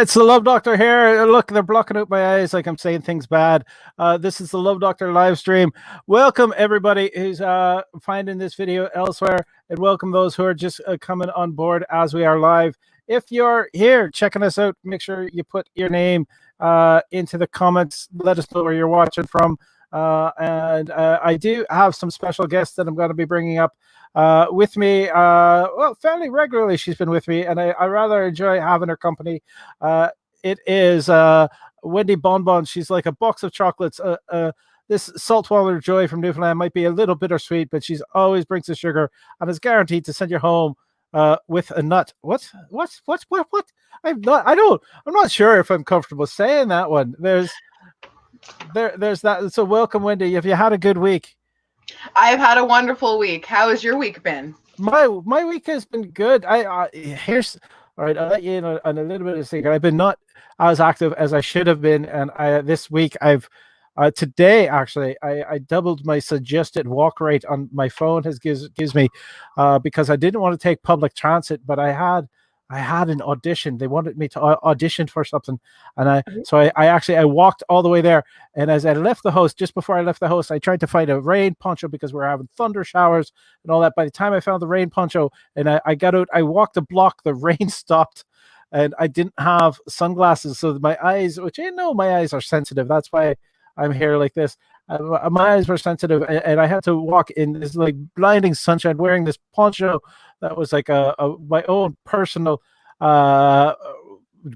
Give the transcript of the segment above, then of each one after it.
It's the Love Doctor here. Look, they're blocking out my eyes like I'm saying things bad. This is the Love Doctor live stream. Welcome everybody who's finding this video elsewhere, and welcome those who are just coming on board as we are live. If you're here checking us out, make sure you put your name into the comments. Let us know where you're watching from. And I do have some special guests that I'm going to be bringing up with me, well, fairly regularly. She's been with me, and I rather enjoy having her company. It is Wendy Bonbons. She's like a box of chocolates. This saltwater joy from Newfoundland might be a little bittersweet, but she's always brings the sugar and is guaranteed to send you home with a nut. What? I'm not sure if I'm comfortable saying that one. There's that. So welcome, Wendy. Have you had a good week? I've had a wonderful week. How has your week been? My week has been good. Here's all right. I'll let you in on a little bit of a secret. I've been not as active as I should have been, and this week I've today actually I doubled my suggested walk rate on my phone. Gives me because I didn't want to take public transit, but I had an audition. They wanted me to audition for something, and I walked all the way there. And as I left the house, just before I left the house, I tried to find a rain poncho because we're having thunder showers and all that. By the time I found the rain poncho and I got out, I walked a block, the rain stopped, and I didn't have sunglasses, so my eyes, which you know, my eyes are sensitive. That's why I'm here like this. My eyes were sensitive, and I had to walk in this like blinding sunshine wearing this poncho that was like my own personal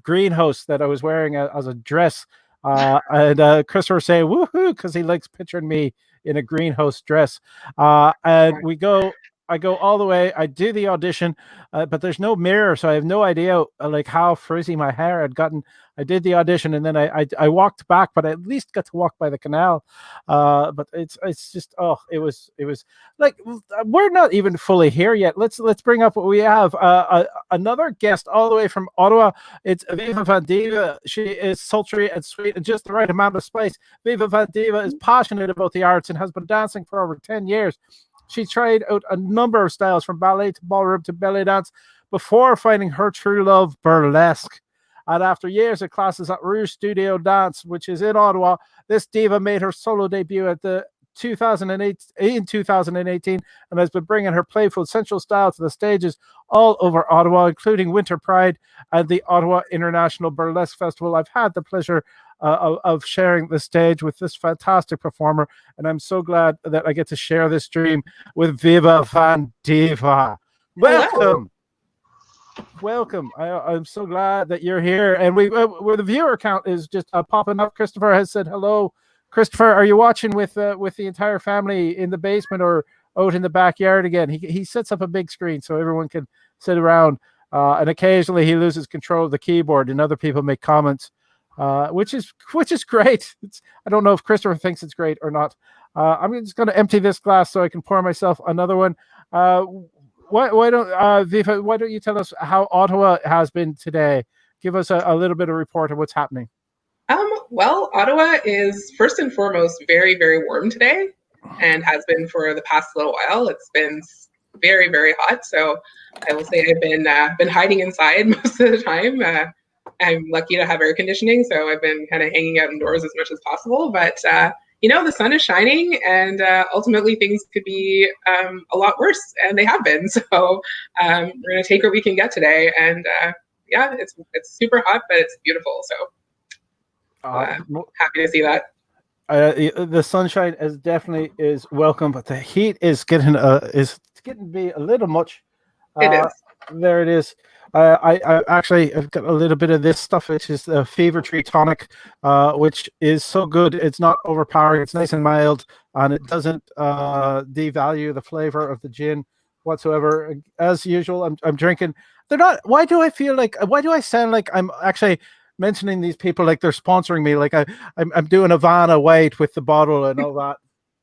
greenhouse that I was wearing as a dress. And Christopher saying woohoo because he likes picturing me in a greenhouse dress. And I go all the way. I do the audition, but there's no mirror, so I have no idea like how frizzy my hair had gotten. I did the audition, and then I walked back, but I at least got to walk by the canal. But it's just it was like we're not even fully here yet. Let's bring up what we have. Another guest all the way from Ottawa. It's Viva Van Diva. She is sultry and sweet and just the right amount of spice. Viva Van Diva is passionate about the arts and has been dancing for over 10 years. She tried out a number of styles from ballet to ballroom to belly dance before finding her true love, burlesque. And after years of classes at Rouge Studio Dance, which is in Ottawa, this diva made her solo debut at the 2018 and has been bringing her playful, sensual style to the stages all over Ottawa, including Winter Pride and the Ottawa International Burlesque Festival. I've had the pleasure of sharing the stage with this fantastic performer, and I'm so glad that I get to share this stream with Viva Van Diva. Welcome. Welcome. I'm so glad that you're here, and where the viewer count is just popping up. Christopher has said hello. Christopher, are you watching with the entire family in the basement or out in the backyard again? He sets up a big screen so everyone can sit around, and occasionally he loses control of the keyboard and other people make comments, which is great. I don't know if Christopher thinks it's great or not. I'm just going to empty this glass so I can pour myself another one. Why don't Viva? Why don't you tell us how Ottawa has been today? Give us a little bit of report of what's happening. Well, Ottawa is first and foremost very, very warm today, and has been for the past little while. It's been very, very hot. So I will say I've been hiding inside most of the time. I'm lucky to have air conditioning, so I've been kind of hanging out indoors as much as possible. But the sun is shining, and ultimately things could be a lot worse, and they have been. So we're gonna take what we can get today, and it's super hot, but it's beautiful. So happy to see that. The sunshine definitely is welcome, but the heat is getting to be a little much. It is. There it is. I've got a little bit of this stuff, which is the Fever Tree Tonic, which is so good. It's not overpowering. It's nice and mild, and it doesn't devalue the flavor of the gin whatsoever. As usual, I'm drinking. They're not. Why do I sound like I'm actually mentioning these people like they're sponsoring me? Like I'm doing Havana White with the bottle and all that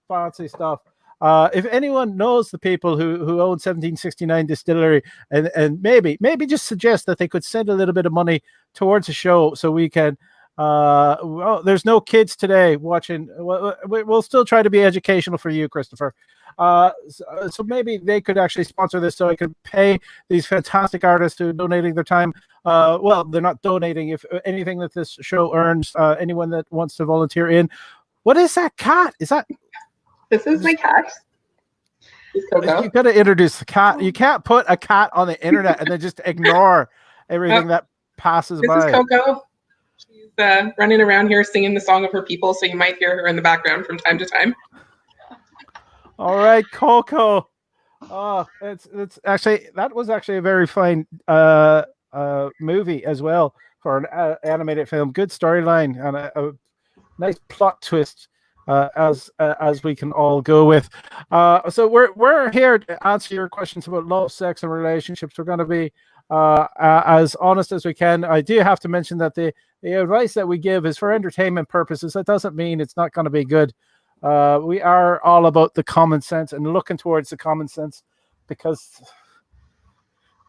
fancy stuff. If anyone knows the people who own 1769 Distillery, and maybe just suggest that they could send a little bit of money towards the show so we can Well, there's no kids today watching. We'll still try to be educational for you, Christopher. So maybe they could actually sponsor this, so I could pay these fantastic artists who are donating their time. Well, they're not donating. If anything that this show earns, anyone that wants to volunteer in. What is that cat? Is that? This is my cat. You got to introduce the cat. You can't put a cat on the internet and then just ignore everything that passes by. This is Coco. She's running around here singing the song of her people, so you might hear her in the background from time to time. All right, Coco. Oh, it's actually, that was actually a very fine movie as well for an animated film. Good storyline and a nice plot twist. As we can all go with. So we're here to answer your questions about love, sex, and relationships. We're going to be as honest as we can. I do have to mention that the advice that we give is for entertainment purposes. That doesn't mean it's not going to be good. We are all about the common sense and looking towards the common sense, because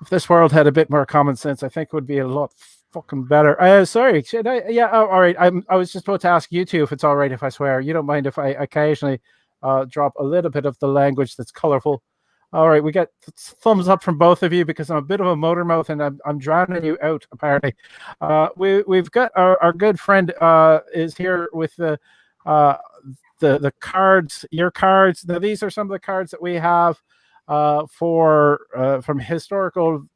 if this world had a bit more common sense, I think it would be a lot fucking better. Sorry, should I? Yeah, all right. I was just about to ask you two if it's all right if I swear. You don't mind if I occasionally drop a little bit of the language that's colorful. All right, we got thumbs up from both of you because I'm a bit of a motor mouth and I'm drowning you out apparently. We've got our good friend is here with the cards, your cards. Now these are some of the cards that we have from historical.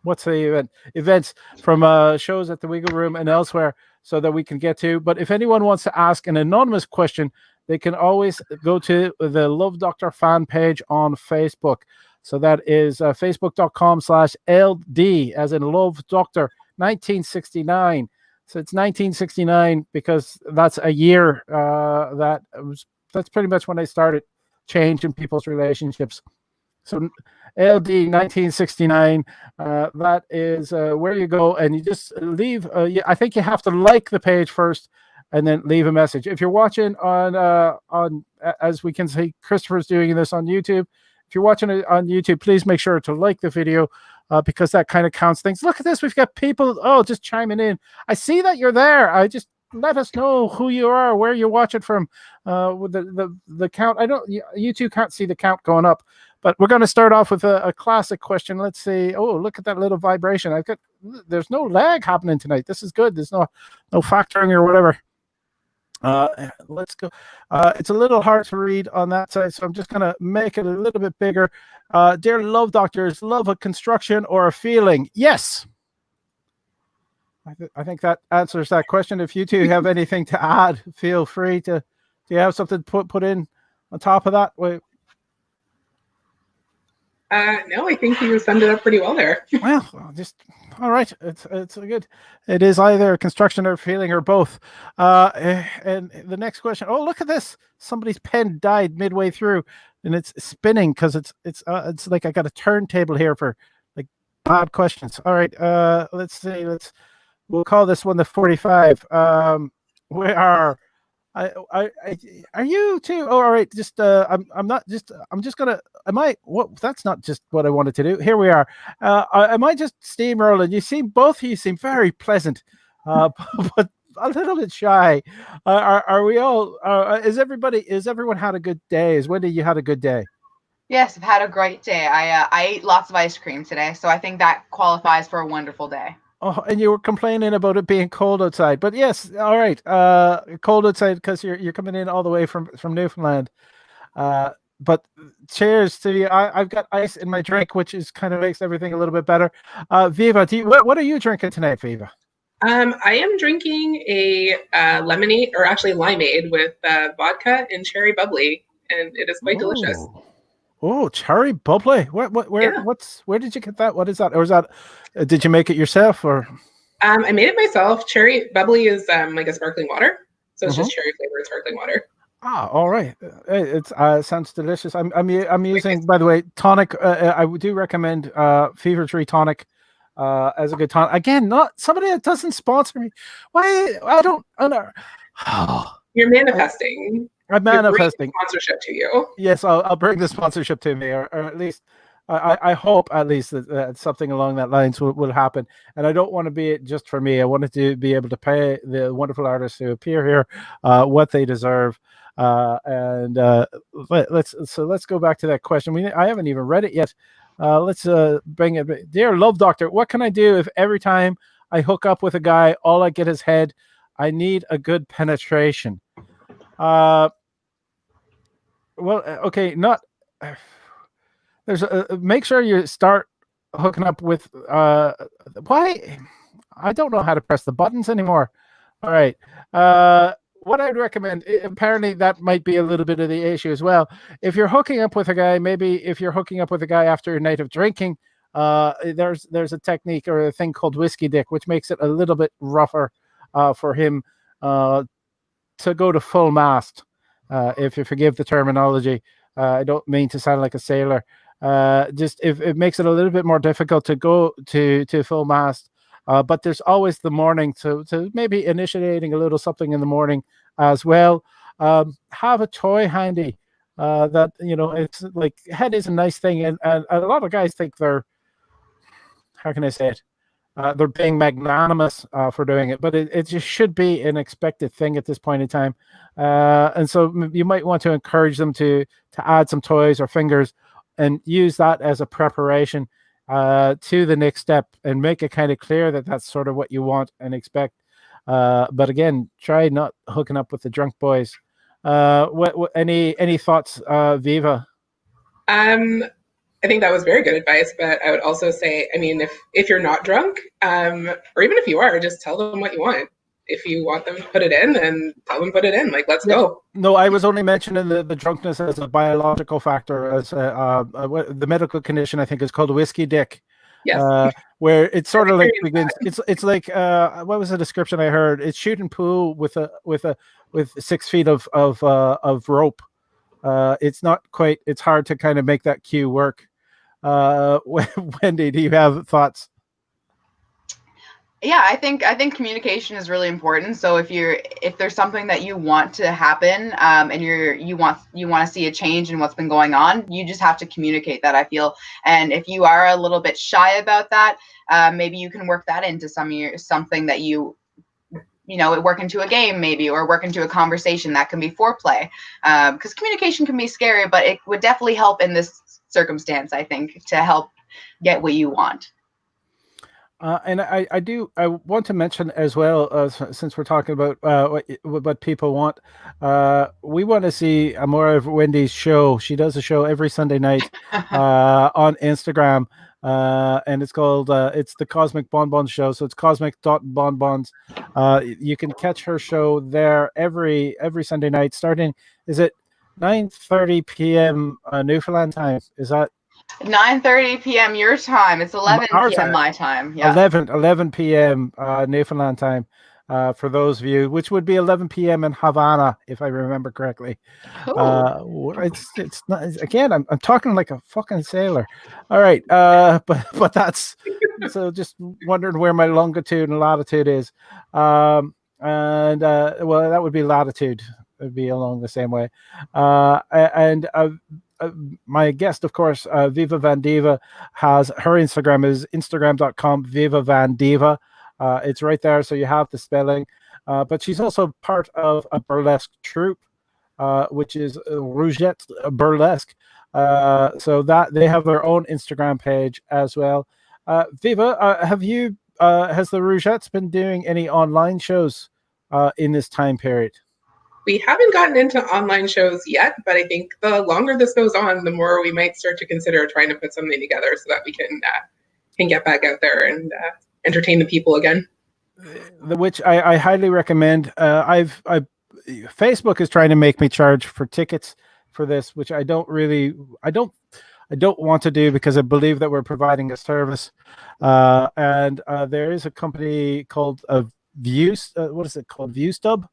What's the events from shows at the Wiggle Room and elsewhere, so that we can get to. But if anyone wants to ask an anonymous question, they can always go to the Love Doctor fan page on Facebook. So that is facebook.com/LD as in Love Doctor 1969. So it's 1969 because that's a year that's pretty much when they started changing people's relationships. So LD 1969, that is where you go and you just leave. I think you have to like the page first and then leave a message. If you're watching on as we can see, Christopher's doing this on YouTube. If you're watching it on YouTube, please make sure to like the video because that kind of counts things. Look at this. We've got people, just chiming in. I see that you're there. I just let us know who you are, where you're watching from. With the count, you two can't see the count going up. But we're going to start off with a classic question. Let's see. Oh, look at that little vibration. There's no lag happening tonight. This is good. There's no factoring or whatever. Let's go. It's a little hard to read on that side, so I'm just going to make it a little bit bigger. Dear Love Doctors, love a construction or a feeling? Yes. I think that answers that question. If you two have anything to add, feel free to. Do you have something to put in on top of that? Wait. No, I think you summed it up pretty well there. Well, just all right. It's good. It is either construction or feeling or both. And the next question. Oh, look at this! Somebody's pen died midway through, and it's spinning because it's like I got a turntable here for like bad questions. All right. Let's see. We'll call this one the 45. We are. Are you too? Oh, all right. Just I'm just gonna. What? That's not just what I wanted to do. Here we are. Am I just steamrolling? Both of you seem very pleasant, but a little bit shy. Are we all? Is everyone had a good day? Is Wendy, you had a good day? Yes, I've had a great day. I ate lots of ice cream today, so I think that qualifies for a wonderful day. Oh, and you were complaining about it being cold outside, but yes, all right. Cold outside because you're coming in all the way from Newfoundland. But cheers to you. I've got ice in my drink, which is kind of makes everything a little bit better. Viva, what are you drinking tonight, Viva? I am drinking a lemonade, or actually limeade, with vodka and cherry bubbly, and it is quite delicious. Oh, cherry bubbly! Where did you get that? What is that? Or is that? Did you make it yourself, or? I made it myself. Cherry bubbly is like a sparkling water, so it's just cherry flavored sparkling water. Ah, all right. It sounds delicious. I'm using, by the way, tonic. I do recommend Fever Tree tonic as a good tonic. Again, not somebody that doesn't sponsor me. Why? I don't. You're manifesting. I'm manifesting sponsorship to you. Yes, I'll bring the sponsorship to me, or at least I hope at least that something along that lines will happen. And I don't want to be it just for me. I wanted to be able to pay the wonderful artists who appear here what they deserve. Let's go back to that question. I haven't even read it yet. Let's bring it. Dear Love Doctor, what can I do if every time I hook up with a guy, all I get is head? I need a good penetration. Well, okay, not. Make sure you start hooking up with. Why? I don't know how to press the buttons anymore. All right. What I'd recommend, apparently that might be a little bit of the issue as well. If you're hooking up with a guy, maybe if you're hooking up with a guy after a night of drinking, there's a technique or a thing called whiskey dick, which makes it a little bit rougher for him to go to full mast. If you forgive the terminology, I don't mean to sound like a sailor. Just if it makes it a little bit more difficult to go to full mast. But there's always the morning to maybe initiating a little something in the morning as well. Have a toy handy that, it's like head is a nice thing. And a lot of guys think they're, how can I say it? They're being magnanimous for doing it, but it just should be an expected thing at this point in time. And so you might want to encourage them to add some toys or fingers and use that as a preparation to the next step, and make it kind of clear that that's sort of what you want and expect. But again, try not hooking up with the drunk boys. Any thoughts, Viva? I think that was very good advice, but I would also say, I mean, if you're not drunk, or even if you are, just tell them what you want. If you want them to put it in, then tell them put it in. Like, let's go. No, I was only mentioning the drunkenness as a biological factor, as the medical condition I think is called whiskey dick. Yes. Where it's sort of like begins. It's like what was the description I heard? It's shooting pool with 6 feet of rope. It's not quite. It's hard to kind of make that cue work. Wendy, do you have thoughts? Yeah, I think communication is really important. So if there's something that you want to happen, and you want to see a change in what's been going on, you just have to communicate that, I feel. And if you are a little bit shy about that, maybe you can work that into something that work into a game maybe, or work into a conversation that can be foreplay. Because communication can be scary, but it would definitely help in this circumstance, I think, to help get what you want. And I want to mention as well, since we're talking about what people want, we want to see more of Wendy's show. She does a show every Sunday night on Instagram, and it's called it's the Cosmic Bonbons Show. So it's cosmic.bonbons. You can catch her show there every Sunday night, starting, is it 9:30 p.m. Newfoundland time? Is that 9:30 p.m. your time? It's 11 p.m. my time. Yeah. 11 p.m. Newfoundland time for those of you, which would be 11 p.m. in Havana, if I remember correctly. It's not, again, I'm talking like a fucking sailor. All right, but that's so just wondering where my longitude and latitude is. Well, that would be latitude. It would be along the same way. My guest, of course, Viva Van Diva, has her Instagram is instagram.com Viva Van Diva. It's right there, so you have the spelling. But she's also part of a burlesque troupe, which is Rougette Burlesque. So that they have their own Instagram page as well. Viva, has the Rougettes been doing any online shows in this time period? We haven't gotten into online shows yet, but I think the longer this goes on, the more we might start to consider trying to put something together so that we can get back out there and entertain the people again. Which I highly recommend. Facebook is trying to make me charge for tickets for this, which I don't want to do, because I believe that we're providing a service. And there is a company called what is it called? ViewStub.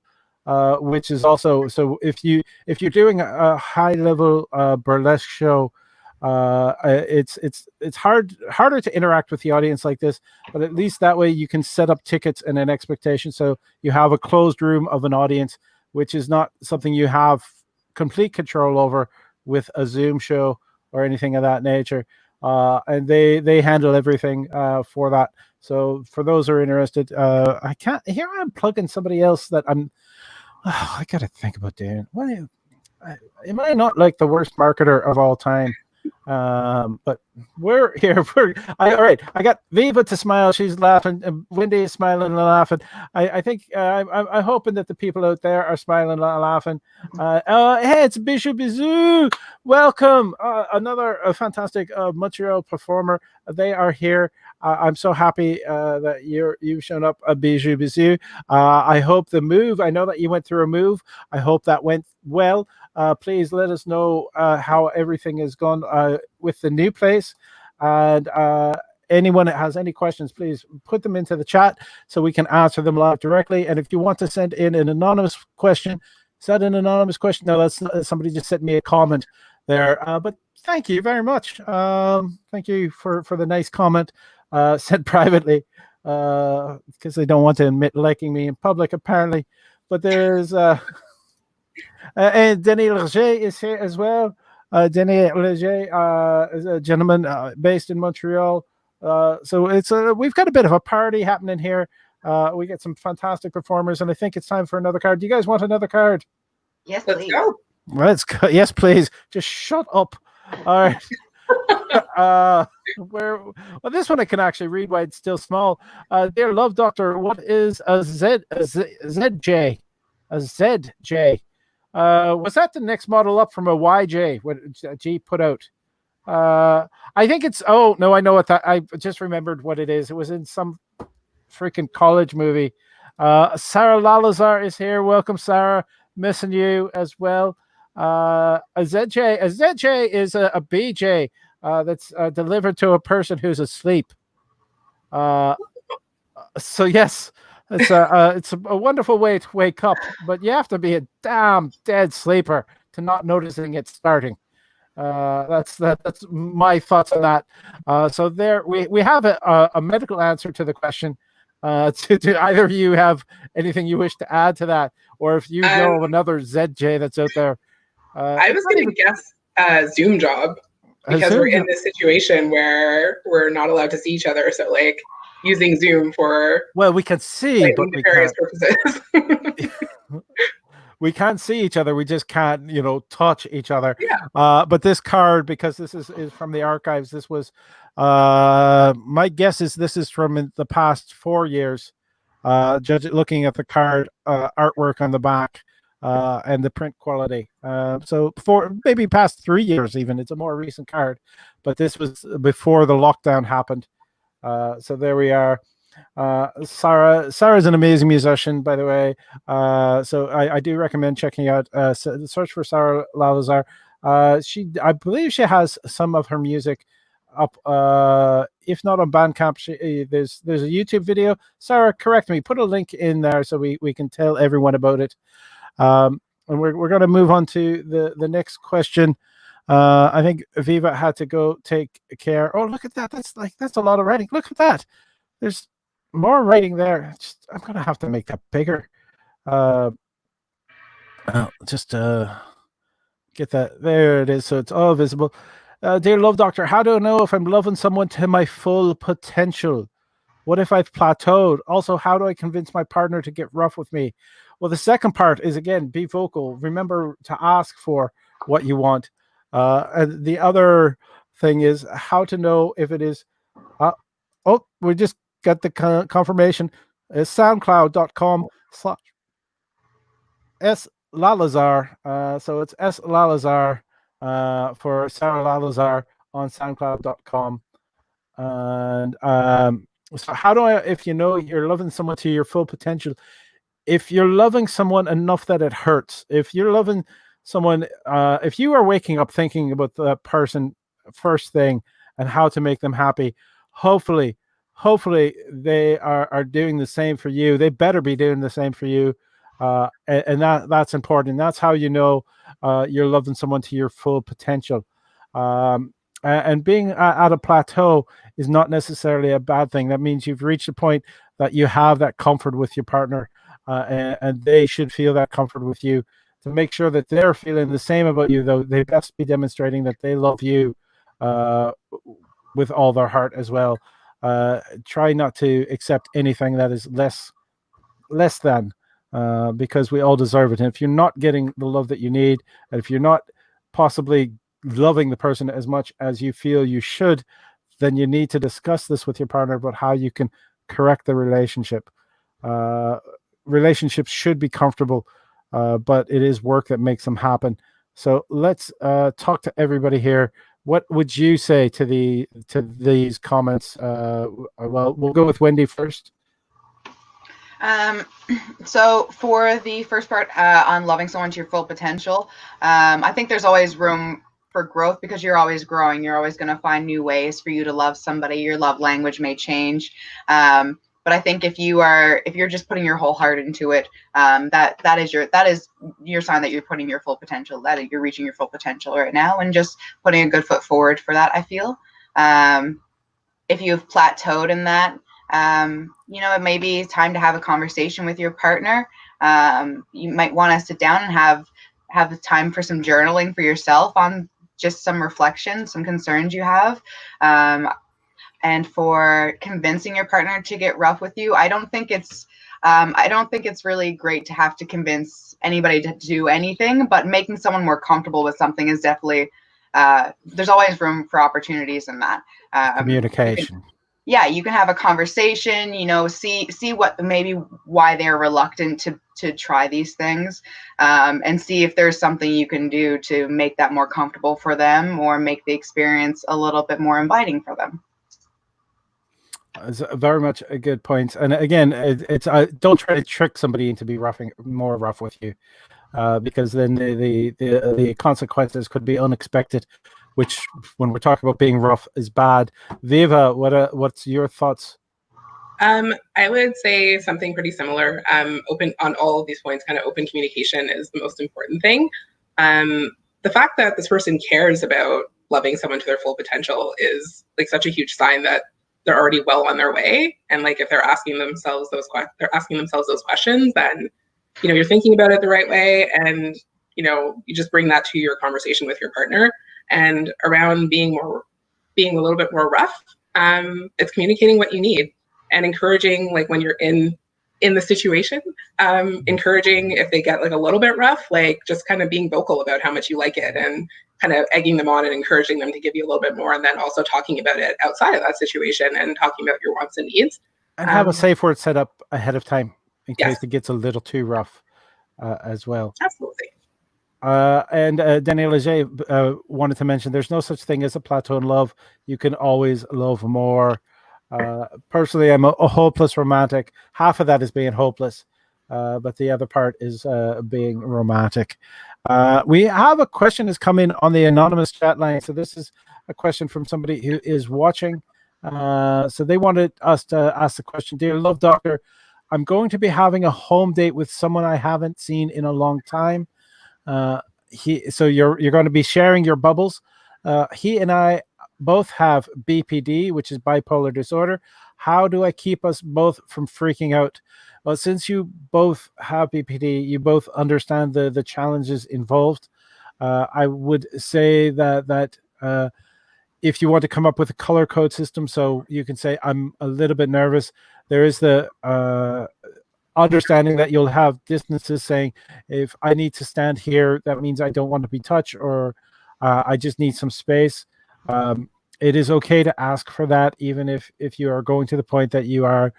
Which is also, so if you're doing a high level burlesque show, it's harder to interact with the audience like this, but at least that way you can set up tickets and an expectation, so you have a closed room of an audience, which is not something you have complete control over with a Zoom show or anything of that nature. and they handle everything for that. So for those who are interested, I can't. Here I'm plugging somebody else that I'm. I gotta think about doing. Am I not like the worst marketer of all time? But we're here. All right. I got Viva to smile. She's laughing. And Wendy is smiling and laughing. I think I'm hoping that the people out there are smiling and laughing. Hey, it's Bishop Bizou. Welcome. Another fantastic Montreal performer. They are here. I'm so happy that you've shown up, Bijou Bizou. I hope the move. I know that you went through a move. I hope that went well. Please let us know how everything has gone with the new place. And anyone that has any questions, please put them into the chat so we can answer them live directly. And if you want to send in an anonymous question, is that an anonymous question? No, that's not, somebody just sent me a comment there. But thank you very much. Thank you for the nice comment sent privately because they don't want to admit liking me in public, apparently. But there's... and Denis Leger is here as well. Denis Leger is a gentleman based in Montreal. So it's we've got a bit of a party happening here. We get some fantastic performers, and I think it's time for another card. Do you guys want another card? Yes, Let's please. go. Let's go. Yes, please. Just shut up. All right. Well, this one I can actually read while it's still small. Dear Love Doctor, what is a ZJ? A ZJ. Was that the next model up from a YJ? What G put out? I think it's. Oh no, I know what that. I just remembered what it is. It was in some freaking college movie. Sarah Lalazar is here. Welcome, Sarah. Missing you as well. A ZJ is a BJ that's delivered to a person who's asleep. So yes. It's a wonderful way to wake up, but you have to be a damn dead sleeper to not noticing it starting. That's my thoughts on that. So there we have a medical answer to the question. To either of you have anything you wish to add to that, or if you know of another ZJ that's out there. I was going to guess Zoom job because we're in this situation where we're not allowed to see each other. So like. Using Zoom for we can see, but we various can't. purposes. We can't see each other. We just can't, touch each other. Yeah. But this card, because this is from the archives, this was my guess is this is from the past 4 years. Looking at the card artwork on the back and the print quality. So for maybe past 3 years, even it's a more recent card, but this was before the lockdown happened. So there we are. Sarah's an amazing musician, by the way. So I do recommend checking out search for Sarah Lalazar. I believe she has some of her music up, if not on Bandcamp. There's a YouTube video. Sarah, correct me. Put a link in there so we can tell everyone about it. And we're going to move on to the next question. I think Viva had to go take care. Oh, look at that. That's a lot of writing. Look at that. There's more writing there. I'm going to have to make that bigger. Just get that. There it is. So it's all visible. Dear Love Doctor, how do I know if I'm loving someone to my full potential? What if I've plateaued? Also, how do I convince my partner to get rough with me? Well, the second part is, again, be vocal. Remember to ask for what you want. And the other thing is how to know if it is. We just got the confirmation. It's soundcloud.com/S.Lalazar. So it's S. Lalazar for Sarah Lalazar on soundcloud.com. And so how do I, if you know you're loving someone to your full potential, if you're loving someone enough that it hurts, if you're loving someone, if you are waking up thinking about the person first thing and how to make them happy, hopefully they are doing the same for you. They better be doing the same for you. And that's important. That's how you know you're loving someone to your full potential. And being at a plateau is not necessarily a bad thing. That means you've reached a point that you have that comfort with your partner, and they should feel that comfort with you. To make sure that they're feeling the same about you, though, they best be demonstrating that they love you with all their heart as well. Try not to accept anything that is less than, because we all deserve it. And if you're not getting the love that you need, and if you're not possibly loving the person as much as you feel you should, then you need to discuss this with your partner about how you can correct the relationship. Relationships should be comfortable, but it is work that makes them happen. So let's talk to everybody here. What would you say to these comments? Well, we'll go with Wendy first. So for the first part, on loving someone to your full potential, I think there's always room for growth, because you're always growing. You're always going to find new ways for you to love somebody. Your love language may change. But I think if you're just putting your whole heart into it, that is your sign that you're putting your full potential, that you're reaching your full potential right now, and just putting a good foot forward for that, I feel. If you've plateaued in that, it may be time to have a conversation with your partner. You might want to sit down and have time for some journaling for yourself on just some reflection, some concerns you have. And for convincing your partner to get rough with you, I don't think it's really great to have to convince anybody to do anything, but making someone more comfortable with something is definitely, there's always room for opportunities in that. Communication. You can have a conversation, see what, maybe why they're reluctant to try these things, and see if there's something you can do to make that more comfortable for them, or make the experience a little bit more inviting for them. It's very much a good point. And again, it's don't try to trick somebody into be more rough with you, because then the consequences could be unexpected, which, when we're talking about being rough, is bad. Viva, what's your thoughts? I would say something pretty similar. Open on all of these points. Kind of open communication is the most important thing. The fact that this person cares about loving someone to their full potential is like such a huge sign that they're already well on their way. And like, if they're asking themselves those questions, then you're thinking about it the right way, and you just bring that to your conversation with your partner. And around being a little bit more rough, it's communicating what you need, and encouraging, like, when you're in the situation, encouraging if they get like a little bit rough, like just kind of being vocal about how much you like it, and kind of egging them on and encouraging them to give you a little bit more, and then also talking about it outside of that situation and talking about your wants and needs. And have a safe word set up ahead of time in case it gets a little too rough, as well. Absolutely. And Daniel Leger wanted to mention there's no such thing as a plateau in love. You can always love more. Personally, I'm a hopeless romantic. Half of that is being hopeless, but the other part is being romantic. We have a question that's come in on the anonymous chat line. So this is a question from somebody who is watching. So they wanted us to ask the question: Dear Love Doctor, I'm going to be having a home date with someone I haven't seen in a long time. So you're going to be sharing your bubbles. He and I both have BPD, which is bipolar disorder. How do I keep us both from freaking out? Well, since you both have BPD, you both understand the challenges involved. I would say that if you want to come up with a color code system, so you can say, I'm a little bit nervous. There is the understanding that you'll have distances, saying, if I need to stand here, that means I don't want to be touched, or I just need some space. It is okay to ask for that, even if you are going to the point that you are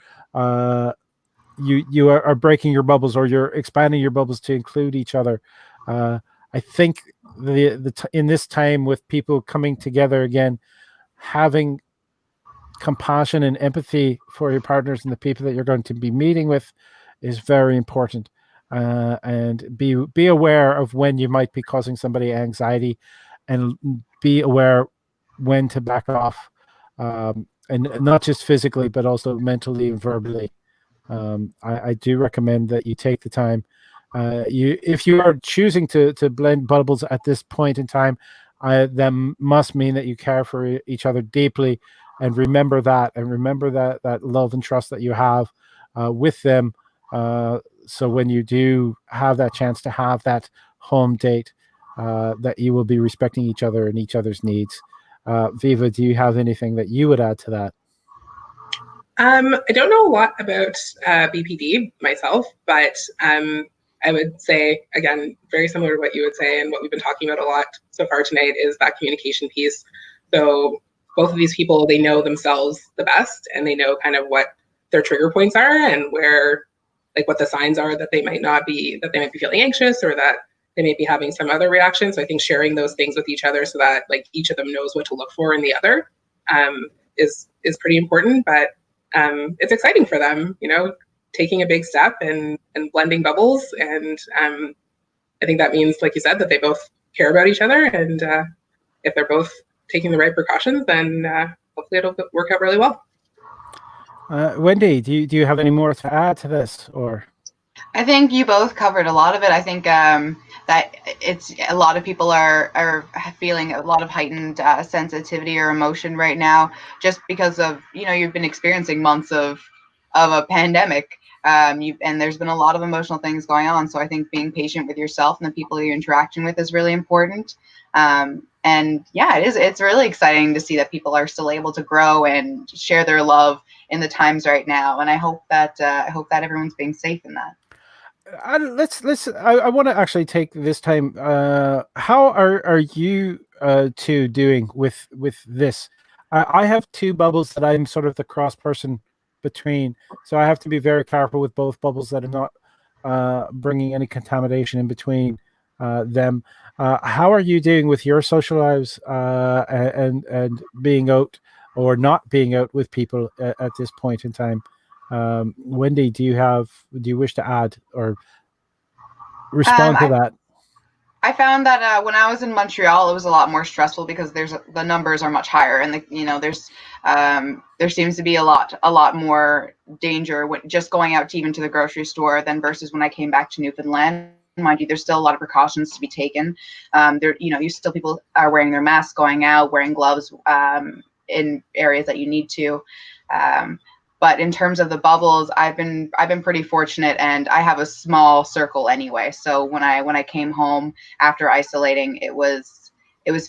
you are breaking your bubbles, or you're expanding your bubbles to include each other. I think in this time, with people coming together again, having compassion and empathy for your partners and the people that you're going to be meeting with is very important. And be aware of when you might be causing somebody anxiety, and be aware when to back off, and not just physically, but also mentally and verbally. I do recommend that you take the time. If you are choosing to blend bubbles at this point in time, that must mean that you care for each other deeply, and remember that love and trust that you have with them. So when you do have that chance to have that home date, that you will be respecting each other and each other's needs. Viva, do you have anything that you would add to that? I don't know a lot about BPD myself, but I would say, again, very similar to what you would say and what we've been talking about a lot so far tonight is that communication piece. So both of these people, they know themselves the best, and they know kind of what their trigger points are and where, like, what the signs are that they might be feeling anxious, or that they may be having some other reaction. So I think sharing those things with each other so that, like, each of them knows what to look for in the other is pretty important. But it's exciting for them, taking a big step and blending bubbles. And I think that means, like you said, that they both care about each other. And if they're both taking the right precautions, then hopefully it'll work out really well. Wendy, do you have any more to add to this, or? I think you both covered a lot of it. I think that it's a lot of people are feeling a lot of heightened sensitivity or emotion right now, just because of, you've been experiencing months of a pandemic, and there's been a lot of emotional things going on. So I think being patient with yourself and the people you're interacting with is really important. And yeah, it's really exciting to see that people are still able to grow and share their love in the times right now. And I hope that everyone's being safe in that. I want to actually take this time. How are you two doing with this? I have two bubbles that I'm sort of the cross person between, so I have to be very careful with both bubbles that are not bringing any contamination in between them. How are you doing with your social lives and being out or not being out with people at this point in time? Wendy, do you wish to add or respond to that? I found that when I was in Montreal, it was a lot more stressful because the numbers are much higher, and there seems to be a lot more danger just going out even to the grocery store than versus when I came back to Newfoundland. Mind you, there's still a lot of precautions to be taken. People are wearing their masks going out, wearing gloves in areas that you need to. But in terms of the bubbles, I've been pretty fortunate, and I have a small circle anyway. So when I came home after isolating, it was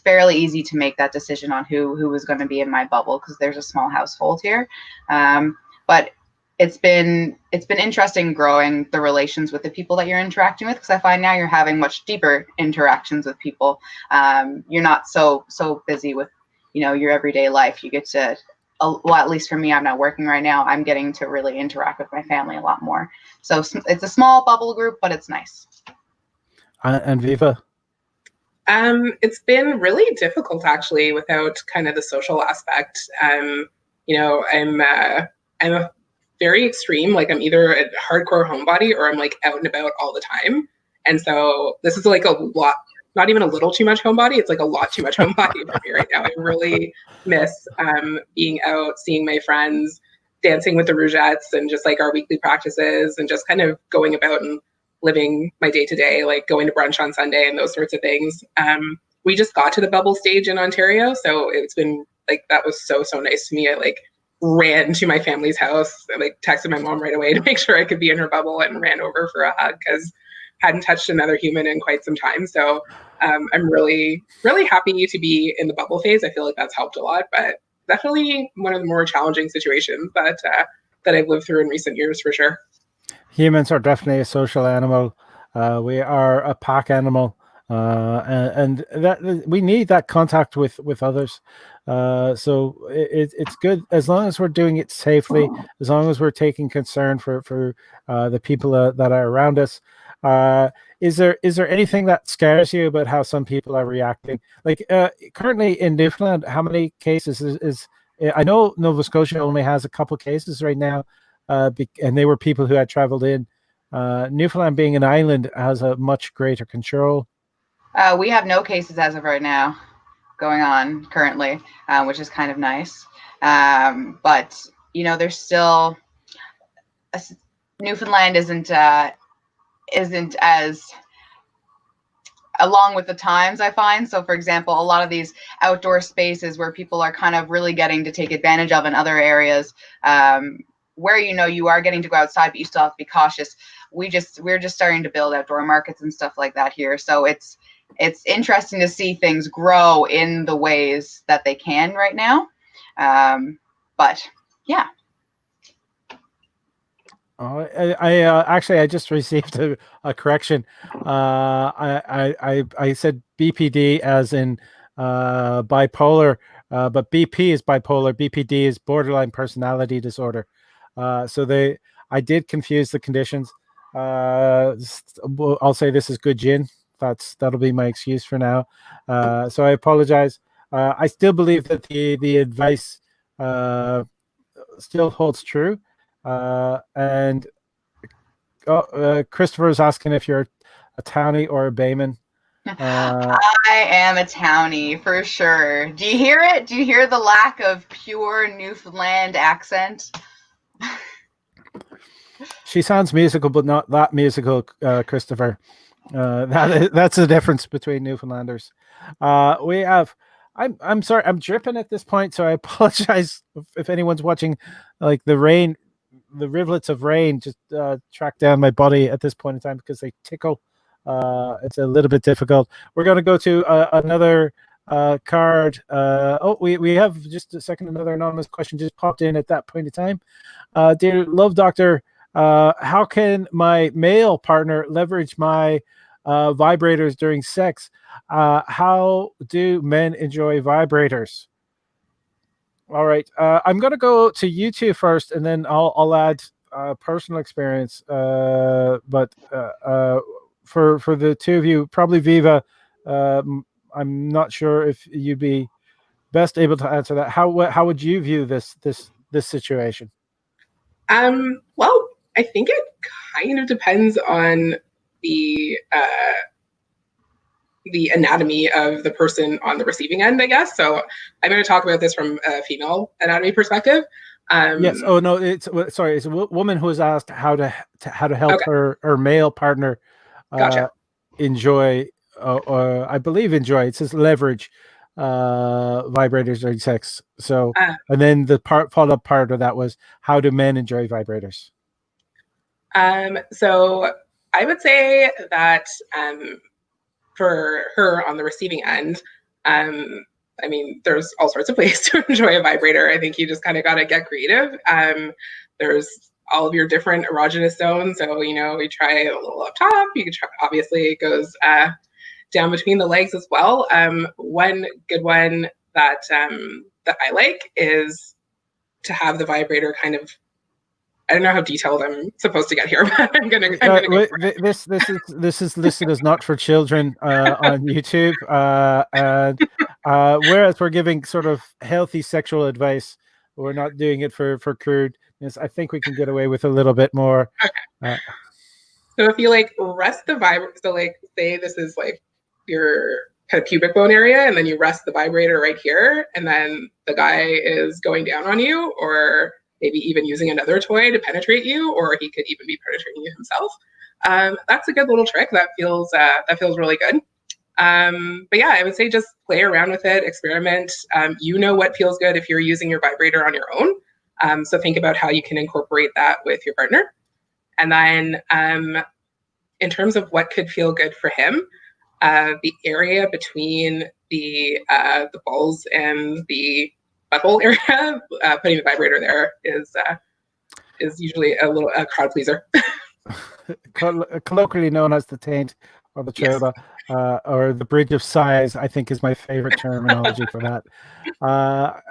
fairly easy to make that decision on who was going to be in my bubble, because there's a small household here. But it's been interesting growing the relations with the people that you're interacting with, because I find now you're having much deeper interactions with people. You're not so busy with your everyday life. You get to, well, at least for me, I'm not working right now, I'm getting to really interact with my family a lot more. So it's a small bubble group, but it's nice. And Viva? It's been really difficult, actually, without kind of the social aspect. I'm a very extreme, like I'm either a hardcore homebody or I'm like out and about all the time. And so this is like a lot, not even a little too much homebody. It's like a lot too much homebody for me right now. I really miss being out, seeing my friends, dancing with the Rougettes, and just like our weekly practices, and just kind of going about and living my day to day, like going to brunch on Sunday and those sorts of things. We just got to the bubble stage in Ontario, so it's been like, that was so nice to me. I like ran to my family's house. I like texted my mom right away to make sure I could be in her bubble, and ran over for a hug because hadn't touched another human in quite some time. So I'm really, really happy to be in the bubble phase. I feel like that's helped a lot, but definitely one of the more challenging situations that I've lived through in recent years, for sure. Humans are definitely a social animal. We are a pack animal, and that we need that contact with others. So it's good as long as we're doing it safely, as long as we're taking concern for the people that are around us. Is there anything that scares you about how some people are reacting? Like currently in Newfoundland, how many cases is I know Nova Scotia only has a couple cases right now, and they were people who had traveled in. Newfoundland, being an island, has a much greater control. We have no cases as of right now going on currently, which is kind of nice. But there's still Newfoundland isn't as along with the times, I find. So for example, a lot of these outdoor spaces where people are kind of really getting to take advantage of in other areas, where you are getting to go outside, but you still have to be cautious. We're just starting to build outdoor markets and stuff like that here. So it's it's interesting to see things grow in the ways that they can right now. But yeah. I just received a correction. I said BPD as in bipolar, but BP is bipolar. BPD is borderline personality disorder. So I did confuse the conditions. I'll say this is good gin. That'll be my excuse for now. So I apologize. I still believe that the advice still holds true. And Christopher is asking if you're a townie or a bayman. I am a townie for sure. Do you hear it? Do you hear the lack of pure Newfoundland accent? She sounds musical, but not that musical, Christopher. That's the difference between Newfoundlanders. We have. I'm sorry. I'm dripping at this point, so I apologize if anyone's watching. Like the rain, the rivulets of rain just track down my body at this point in time because they tickle. It's a little bit difficult. We're going to go to another card. We have just a second. Another anonymous question just popped in at that point in time. Dear Love Doctor, how can my male partner leverage my vibrators during sex? How do men enjoy vibrators? All right, I'm going to go to you two first, and then I'll add personal experience. But for the two of you, probably Viva, I'm not sure if you'd be best able to answer that. How would you view this situation? Well, I think it kind of depends on the anatomy of the person on the receiving end, I guess. So I'm going to talk about this from a female anatomy perspective. Yes. Oh no. It's a woman who was asked how to help her male partner Gotcha. enjoy. I believe enjoy. It says leverage vibrators during sex. So and then the follow-up part of that was how do men enjoy vibrators? So I would say that for her on the receiving end, I mean, there's all sorts of ways to enjoy a vibrator. I think you just kind of got to get creative. There's all of your different erogenous zones. So, we try a little up top. You can try, obviously it goes down between the legs as well. One good one that I like is to have the vibrator kind of, I don't know how detailed I'm supposed to get here, but I'm gonna go for it. This is listed as not for children on YouTube, and whereas we're giving sort of healthy sexual advice, we're not doing it for crude. I think we can get away with a little bit more. Okay. So if you rest the vibrator, so say this is your kind of pubic bone area, and then you rest the vibrator right here, and then the guy is going down on you, or maybe even using another toy to penetrate you, or he could even be penetrating you himself. That's a good little trick that feels really good. But yeah, I would say just play around with it, experiment. You know what feels good if you're using your vibrator on your own. So think about how you can incorporate that with your partner. And then in terms of what could feel good for him, the area between the balls and the butthole area, putting the vibrator there is usually a crowd pleaser. Colloquially known as the taint or the chota, yes. Or the bridge of sighs, I think is my favorite terminology for that.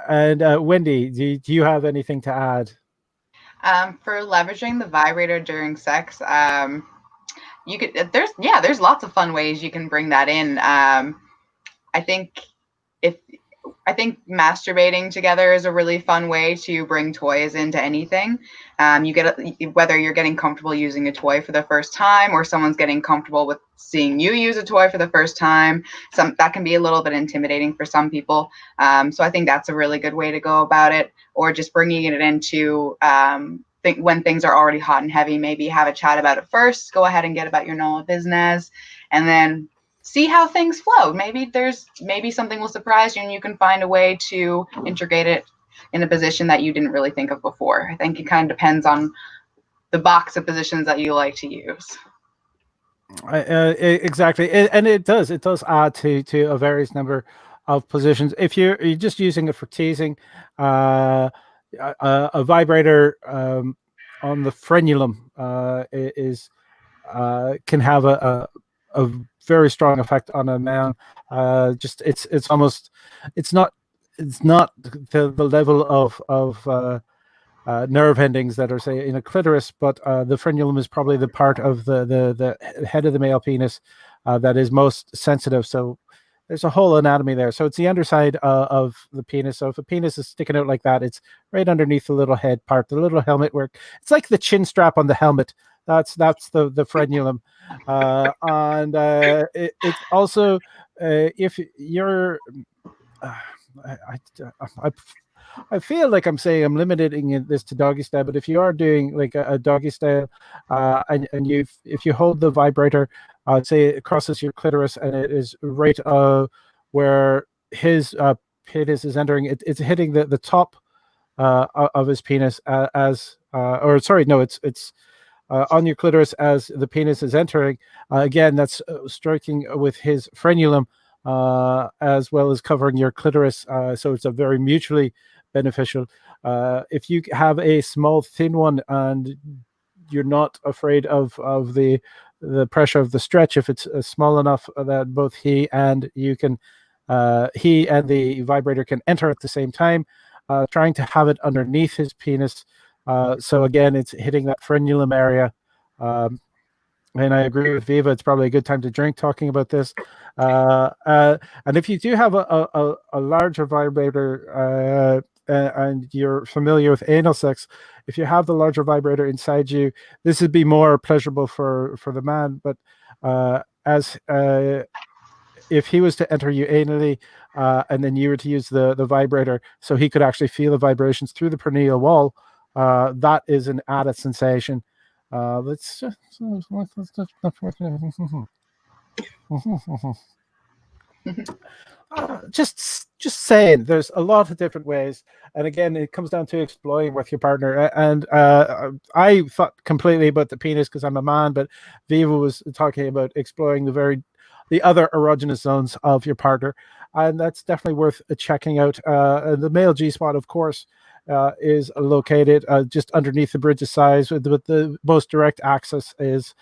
And Wendy, do you have anything to add? For leveraging the vibrator during sex, you could there's lots of fun ways you can bring that in. I think masturbating together is a really fun way to bring toys into anything. You get whether you're getting comfortable using a toy for the first time, or someone's getting comfortable with seeing you use a toy for the first time. That can be a little bit intimidating for some people. So I think that's a really good way to go about it. Or just bringing it into when things are already hot and heavy, maybe have a chat about it first. Go ahead and get about your normal business, and then see how things flow. Maybe something will surprise you, and you can find a way to integrate it in a position that you didn't really think of before. I think it kind of depends on the box of positions that you like to use. Exactly, and it does add to a various number of positions. If you're just using it for teasing, a vibrator on the frenulum is can have a very strong effect on a man. Just it's almost it's not the level of nerve endings that are, say, in a clitoris, but the frenulum is probably the part of the head of the male penis that is most sensitive. So there's a whole anatomy there. So it's the underside of the penis. So if a penis is sticking out like that, it's right underneath the little head part, the little helmet work. It's like the chin strap on the helmet. That's the frenulum, and it's also if you're. I feel like I'm saying I'm limiting this to doggy style, but if you are doing like a doggy style, and if you hold the vibrator, say it crosses your clitoris and it is right where his penis is entering, it's hitting the top of his penis or sorry, no, it's on your clitoris as the penis is entering. Again, that's striking with his frenulum, as well as covering your clitoris. So it's a very mutually beneficial. If you have a small, thin one and you're not afraid of the pressure of the stretch, if it's small enough that both he and the vibrator can enter at the same time, trying to have it underneath his penis. So again, it's hitting that frenulum area. And I agree with Viva. It's probably a good time to drink talking about this. And if you do have a larger vibrator and you're familiar with anal sex, if you have the larger vibrator inside you, this would be more pleasurable for the man. But if he was to enter you anally, and then you were to use the vibrator, so he could actually feel the vibrations through the perineal wall, that is an added sensation. Let's just saying, there's a lot of different ways, and again, it comes down to exploring with your partner. And I thought completely about the penis because I'm a man, but Viva was talking about exploring the other erogenous zones of your partner, and that's definitely worth checking out. The male G-spot, of course, is located just underneath the bridge of size, with the most direct access is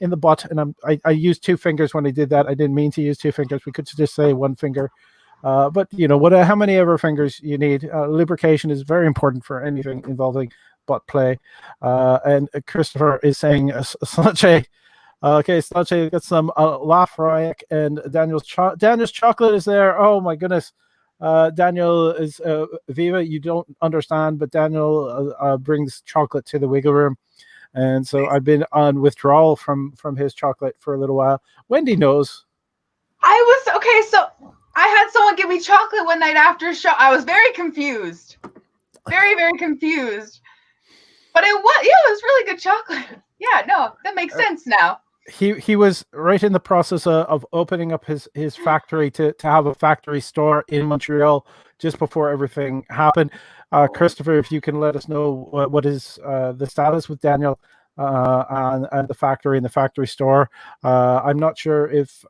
in the butt. And I used two fingers when I did that. I didn't mean to use two fingers. We could just say one finger. But how many ever fingers you need. Lubrication is very important for anything involving butt play. And Christopher is saying, Slache. Okay, Slache, got some Lafroyak, and Daniel's chocolate is there. Oh my goodness. Daniel is Viva. You don't understand, but Daniel brings chocolate to the wiggle room, and so I've been on withdrawal from his chocolate for a little while. Wendy knows. So I had someone give me chocolate one night after a show. I was very confused, very confused. But it was really good chocolate. Yeah, no, that makes sense now. He was right in the process of opening up his factory to have a factory store in Montreal just before everything happened. Christopher, if you can let us know what is the status with Daniel and the factory and the factory store. I'm not sure if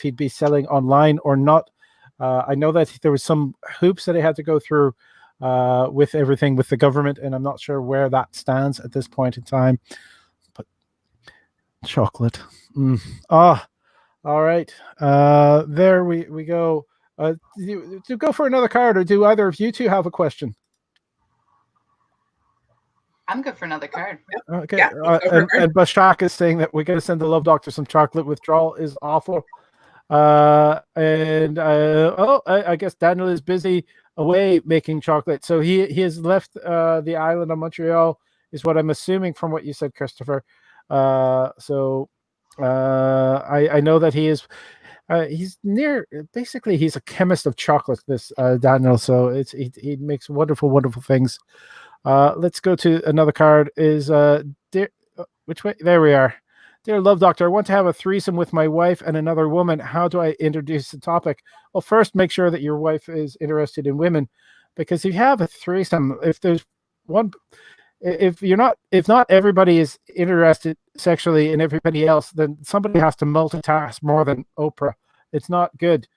he'd be selling online or not. I know that there was some hoops that he had to go through with everything with the government, and I'm not sure where that stands at this point in time. Chocolate. All right. There we go. Do go for another card, or do either of you two have a question? I'm good for another card. Okay. Yeah, and Bashak is saying that we got to send the Love Doctor some chocolate. Withdrawal is awful. I guess Daniel is busy away making chocolate, so he has left the island of Montreal, is what I'm assuming from what you said, Christopher. So I know that he is he's near, basically he's a chemist of chocolate, this Daniel, so he makes wonderful things. Let's go to another card. Is which way? There we are. Dear Love Doctor, I want to have a threesome with my wife and another woman. How do I introduce the topic? Well, first, make sure that your wife is interested in women, because if you have a threesome, if there's one, if not everybody is interested sexually in everybody else, then somebody has to multitask more than Oprah. It's not good.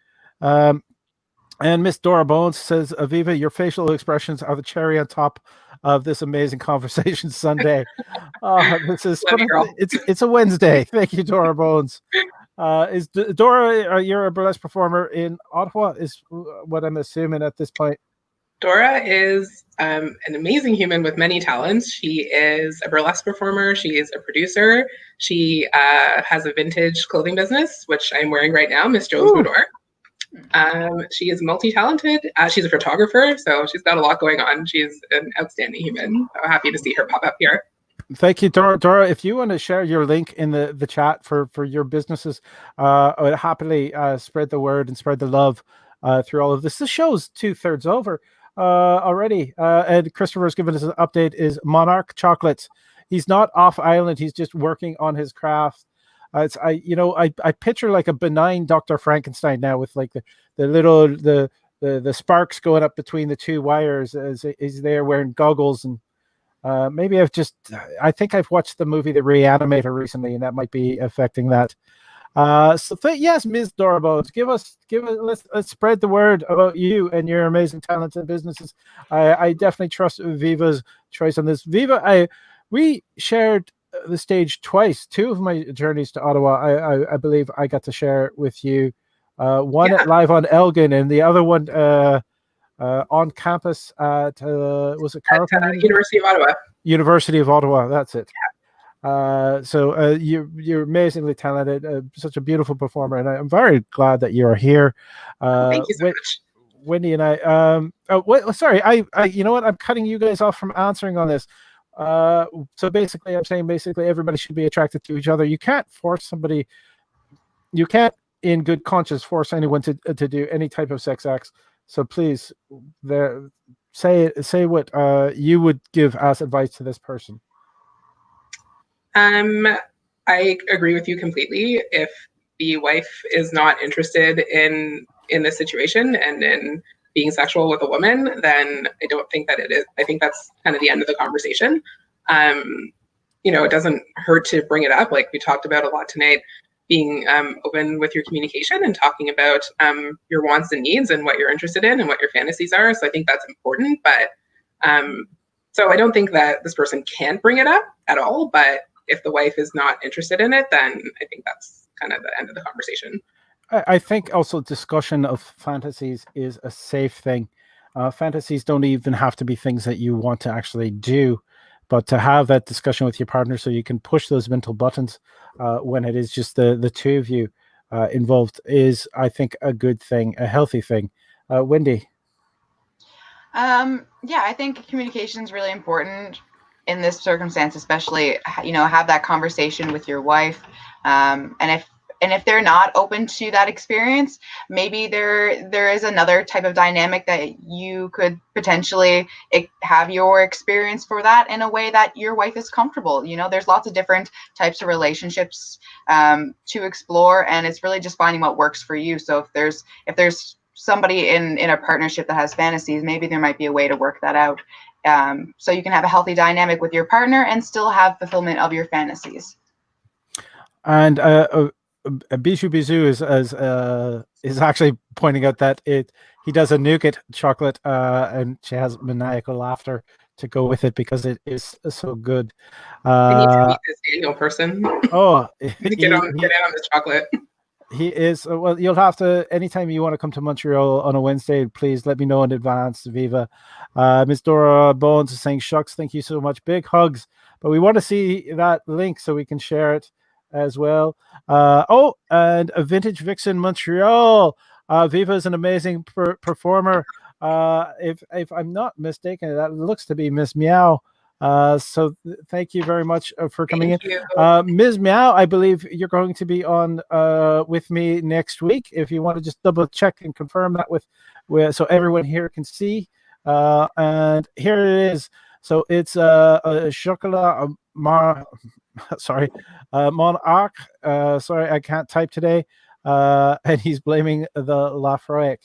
And Miss Dora Bones says, Viva, your facial expressions are the cherry on top of this amazing conversation Sunday. This is it's a Wednesday. Thank you, Dora Bones. Is Dora, you're a burlesque performer in Ottawa, is what I'm assuming at this point. Dora is an amazing human with many talents. She is a burlesque performer. She is a producer. She has a vintage clothing business, which I'm wearing right now, Miss Jones Boudoir. She is multi-talented. She's a photographer, so she's got a lot going on. She's an outstanding human. So happy to see her pop up here. Thank you, Dora. Dora, if you want to share your link in the chat for your businesses, I would happily spread the word and spread the love through all of this. The show's 2/3 over already. And Christopher's given us an update, is Monarch Chocolates. He's not off island. He's just working on his craft. I picture like a benign Dr. Frankenstein now, with like the sparks going up between the two wires as he's there wearing goggles. And maybe I think I've watched the movie The Reanimator recently, and that might be affecting that. Yes, Ms. Dora Bones, let's spread the word about you and your amazing talents and businesses. I definitely trust Viva's choice on this. Viva, we shared the stage twice. Two of my journeys to Ottawa, I believe I got to share with you. One at Live on Elgin, and the other one on campus at was it Paraphilia? University of Ottawa. University of Ottawa, that's it. You're amazingly talented, such a beautiful performer, and I'm very glad that you're here. Thank you so much. Wendy and I. Sorry, I you know what? I'm cutting you guys off from answering on this. So basically, I'm saying everybody should be attracted to each other. You can't force somebody. You can't, in good conscience, force anyone to do any type of sex acts. So please, say what you would give as advice to this person. I agree with you completely. If the wife is not interested in this situation and in being sexual with a woman, then I don't think that it is. I think that's kind of the end of the conversation. It doesn't hurt to bring it up, like we talked about a lot tonight, being open with your communication and talking about your wants and needs and what you're interested in and what your fantasies are. So I think that's important. But so I don't think that this person can't bring it up at all. But if the wife is not interested in it, then I think that's kind of the end of the conversation. I think also discussion of fantasies is a safe thing. Fantasies don't even have to be things that you want to actually do, but to have that discussion with your partner so you can push those mental buttons when it is just the two of you involved is, I think, a good thing, a healthy thing. Wendy? I think communication is really important in this circumstance, especially, have that conversation with your wife. And if they're not open to that experience, maybe there is another type of dynamic that you could potentially have your experience for that in a way that your wife is comfortable. There's lots of different types of relationships to explore, and it's really just finding what works for you. So if there's somebody in a partnership that has fantasies, maybe there might be a way to work that out. So you can have a healthy dynamic with your partner and still have fulfillment of your fantasies. And Bijou is actually pointing out that he does a nougat chocolate, and she has maniacal laughter to go with it because it is so good. I need to meet this Daniel person. Oh, get in on this chocolate. He is. Well, you'll have to, anytime you want to come to Montreal on a Wednesday, please let me know in advance, Viva. Ms. Dora Bones is saying, shucks, thank you so much. Big hugs. But we want to see that link so we can share it as well. And a Vintage Vixen Montreal. Viva is an amazing performer. If I'm not mistaken, that looks to be Miss Meow. So thank you very much for coming in. Ms. Meow, I believe you're going to be on with me next week. If you want to just double check and confirm that with so everyone here can see. And here it is. So it's a chocolat Monarch. Sorry, I can't type today. And he's blaming the Lafroic.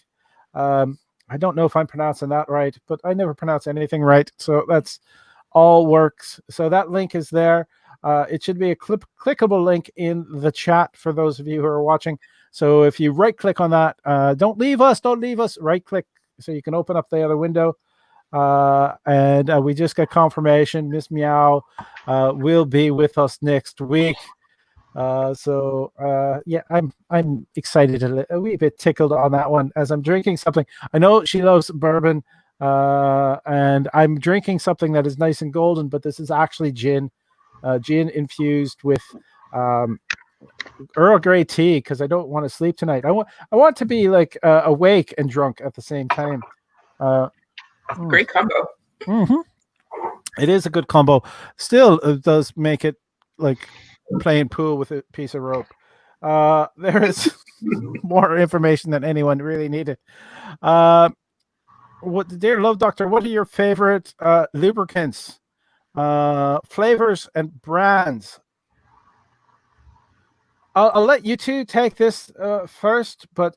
I don't know if I'm pronouncing that right, but I never pronounce anything right. So that's all works. So that link is there. It should be a clickable link in the chat for those of you who are watching. So if you right click on that, don't leave us, right click so you can open up the other window. And we just got confirmation Miss Meow will be with us next week. Yeah, I'm excited, a wee bit tickled on that one as I'm drinking something. I know she loves bourbon, and I'm drinking something that is nice and golden, but this is actually gin infused with Earl Grey tea, because I don't want to sleep tonight. I want to be like awake and drunk at the same time. Great combo. Mm-hmm. It is a good combo. Still, it does make it like playing pool with a piece of rope. There is more information than anyone really needed. Dear Love Doctor, what are your favorite lubricants, flavors, and brands? I'll let you two take this first, but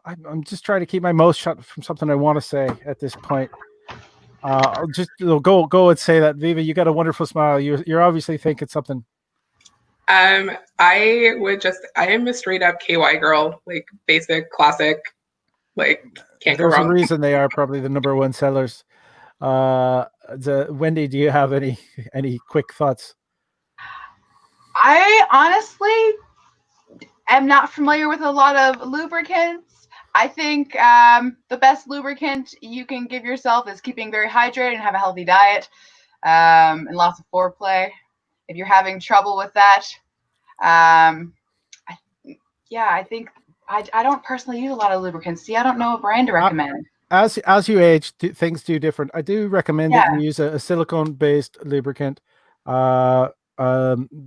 I'm just trying to keep my mouth shut from something I want to say at this point. I'll just go and say that, Viva, you got a wonderful smile. You're obviously thinking something. I am a straight up KY girl, like basic, classic, like can't go There's wrong. a reason they are probably the #1 sellers. Wendy, do you have any quick thoughts? I honestly am not familiar with a lot of lubricants. I think the best lubricant you can give yourself is keeping very hydrated and have a healthy diet, and lots of foreplay. If you're having trouble with that, I think I don't personally use a lot of lubricants. See, I don't know a brand to recommend. As you age, things do different. I do recommend that you use a silicone-based lubricant,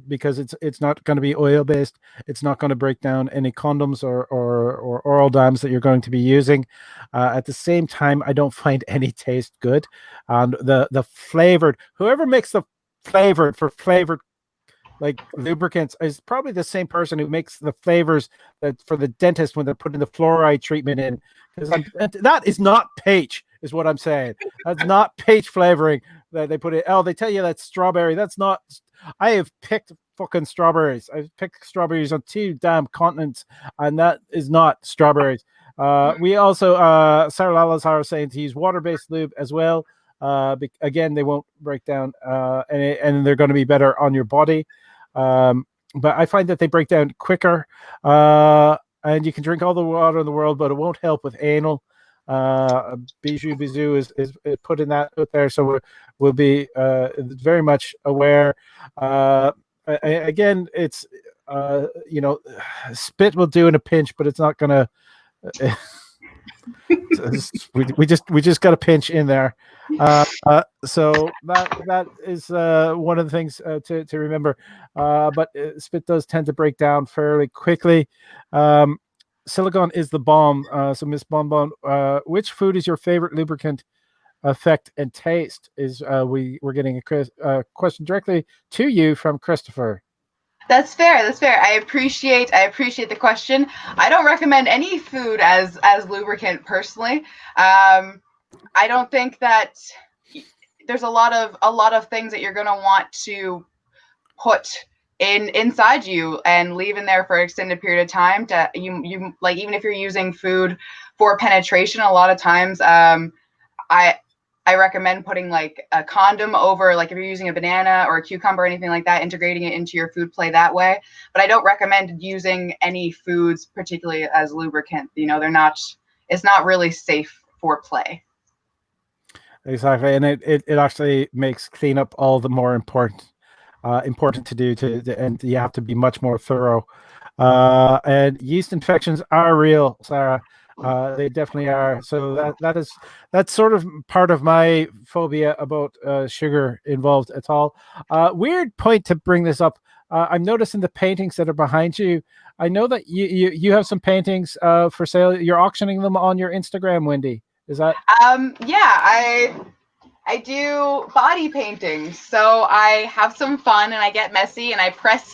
because it's not going to be oil-based. It's not going to break down any condoms or oral dams that you're going to be using. At the same time, I don't find any taste good. And the flavored, whoever makes the flavored like lubricants is probably the same person who makes the flavors that for the dentist when they're putting the fluoride treatment in. Because that is not peach, is what I'm saying. That's not peach flavoring that they put it. Oh, they tell you that's strawberry. That's not. I have picked fucking strawberries. I've picked strawberries on 2 damn continents, and that is not strawberries. We also Sarah Lalazar saying to use water-based lube as well. Again, they won't break down, and they're going to be better on your body. But I find that they break down quicker, and you can drink all the water in the world, but it won't help with anal. Bijou is putting that out there, so we'll be very much aware. Again, it's spit will do in a pinch, but it's not gonna. we just got a pinch in there. So that is one of the things to remember. But spit does tend to break down fairly quickly. Silicone is the bomb. So Miss Bonbon, which food is your favorite lubricant, effect, and taste? We're getting a question directly to you from Christopher. That's fair. I appreciate the question. I don't recommend any food as lubricant personally. I don't think that there's a lot of things that you're going to want to put inside you and leave in there for an extended period of time. To you like, even if you're using food for penetration, a lot of times I recommend putting like a condom over, like if you're using a banana or a cucumber or anything like that, integrating it into your food play that way. But I don't recommend using any foods particularly as lubricant. It's not really safe for play. Exactly, and it actually makes cleanup all the more important to do, and you have to be much more thorough. And yeast infections are real, Sarah. They definitely are. So that's sort of part of my phobia about sugar involved at all. Weird point to bring this up. I'm noticing the paintings that are behind you. I know that you have some paintings for sale. You're auctioning them on your Instagram, Wendy. Is that? Yeah, I do body paintings. So I have some fun and I get messy and I press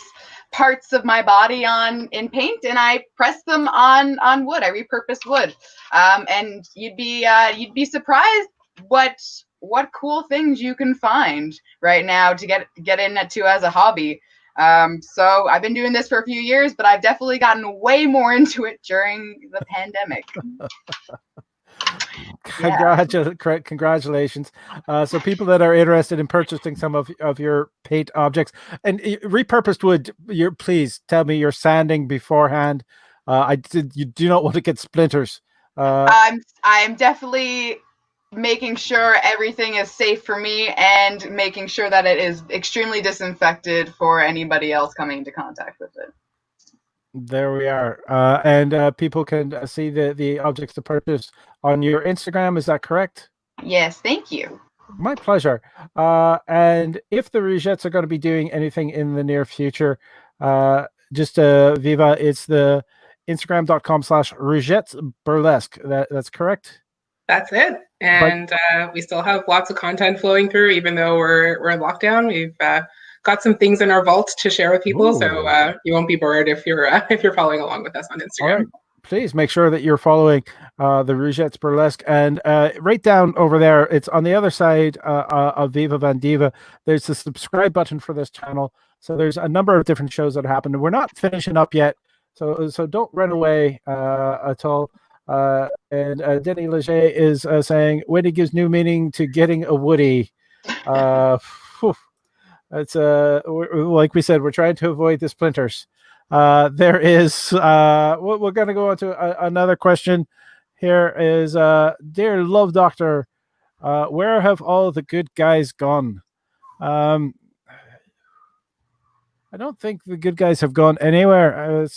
parts of my body in paint and I press them on wood. I repurpose wood. And you'd be surprised what what cool things you can find right now to get into as a hobby. So I've been doing this for a few years, but I've definitely gotten way more into it during the pandemic. Congratulations. So people that are interested in purchasing some of your paint objects and repurposed wood, please tell me you're sanding beforehand. You do not want to get splinters. I'm definitely making sure everything is safe for me and making sure that it is extremely disinfected for anybody else coming into contact with it. There we are. And people can see the objects to purchase on your Instagram. Is that correct? Yes, thank you. My pleasure. And if the Rougettes are going to be doing anything in the near future, just Viva, it's the Instagram.com/Rougettes Burlesque. That's correct? That's it. And we still have lots of content flowing through, even though we're in lockdown. We've got some things in our vault to share with people. Ooh. So you won't be bored if you're following along with us on Instagram. All right. Please make sure that you're following the Rougettes Burlesque, and right down over there, it's on the other side of Viva Van Diva. There's the subscribe button for this channel. So there's a number of different shows that happen. We're not finishing up yet, so don't run away at all. And Denny Leger is saying Wendy gives new meaning to getting a Woody. It's like we said, we're trying to avoid the splinters. There is we're going to go on to another question. Here is dear Love Doctor, where have all the good guys gone? I don't think the good guys have gone anywhere.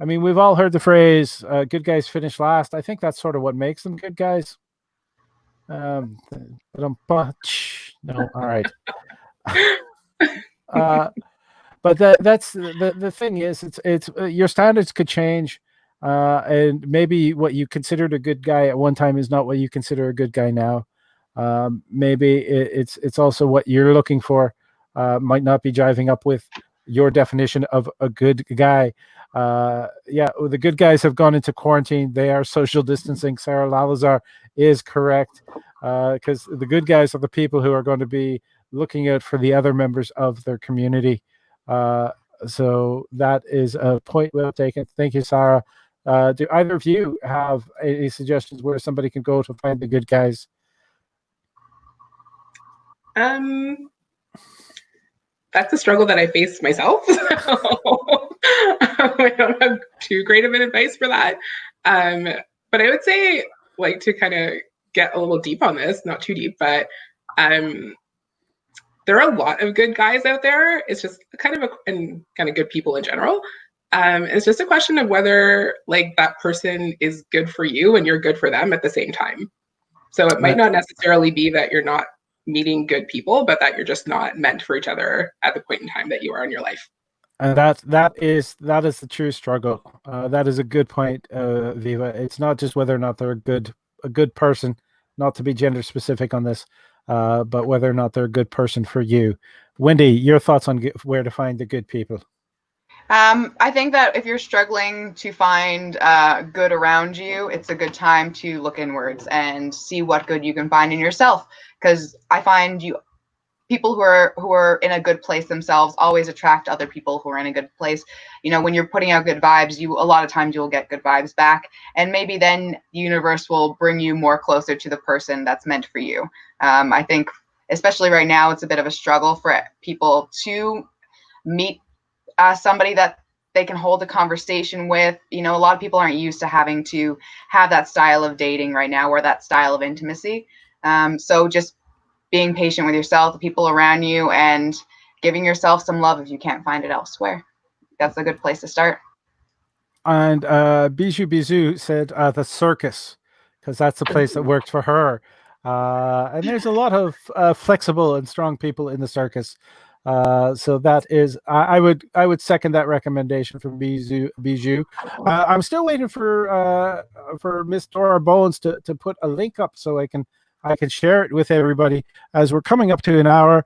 I mean, we've all heard the phrase good guys finish last. I think that's sort of what makes them good guys. No, all right. But that's the thing is, it's your standards could change, and maybe what you considered a good guy at one time is not what you consider a good guy now. Maybe it's also what you're looking for might not be jiving up with your definition of a good guy. The good guys have gone into quarantine. They are social distancing. Sarah Lalazar is correct, because the good guys are the people who are going to be looking out for the other members of their community. So that is a point well taken. Thank you, Sarah. Do either of you have any suggestions where somebody can go to find the good guys? That's a struggle that I face myself. So I don't have too great of an advice for that. But I would say, like, to kind of get a little deep on this, not too deep, but there are a lot of good guys out there. It's just kind of good people in general. It's just a question of whether like that person is good for you and you're good for them at the same time. So it might not necessarily be that you're not meeting good people, but that you're just not meant for each other at the point in time that you are in your life. And that is the true struggle. That is a good point, Viva. It's not just whether or not they're a good person, not to be gender specific on this, but whether or not they're a good person for you. Wendy, your thoughts on where to find the good people? I think that if you're struggling to find good around you, it's a good time to look inwards and see what good you can find in yourself. Because I find people who are in a good place themselves always attract other people who are in a good place. You know, when you're putting out good vibes, a lot of times you'll get good vibes back, and maybe then the universe will bring you more closer to the person that's meant for you. I think, especially right now, it's a bit of a struggle for people to meet somebody that they can hold a conversation with. You know, a lot of people aren't used to having to have that style of dating right now, or that style of intimacy. So just being patient with yourself, the people around you, and giving yourself some love if you can't find it elsewhere. That's a good place to start. And Bijou said the circus, because that's the place that worked for her. And there's a lot of flexible and strong people in the circus. So that is, I would second that recommendation from Bijou. I'm still waiting for Miss Dora Bones to put a link up so I can share it with everybody, as we're coming up to an hour.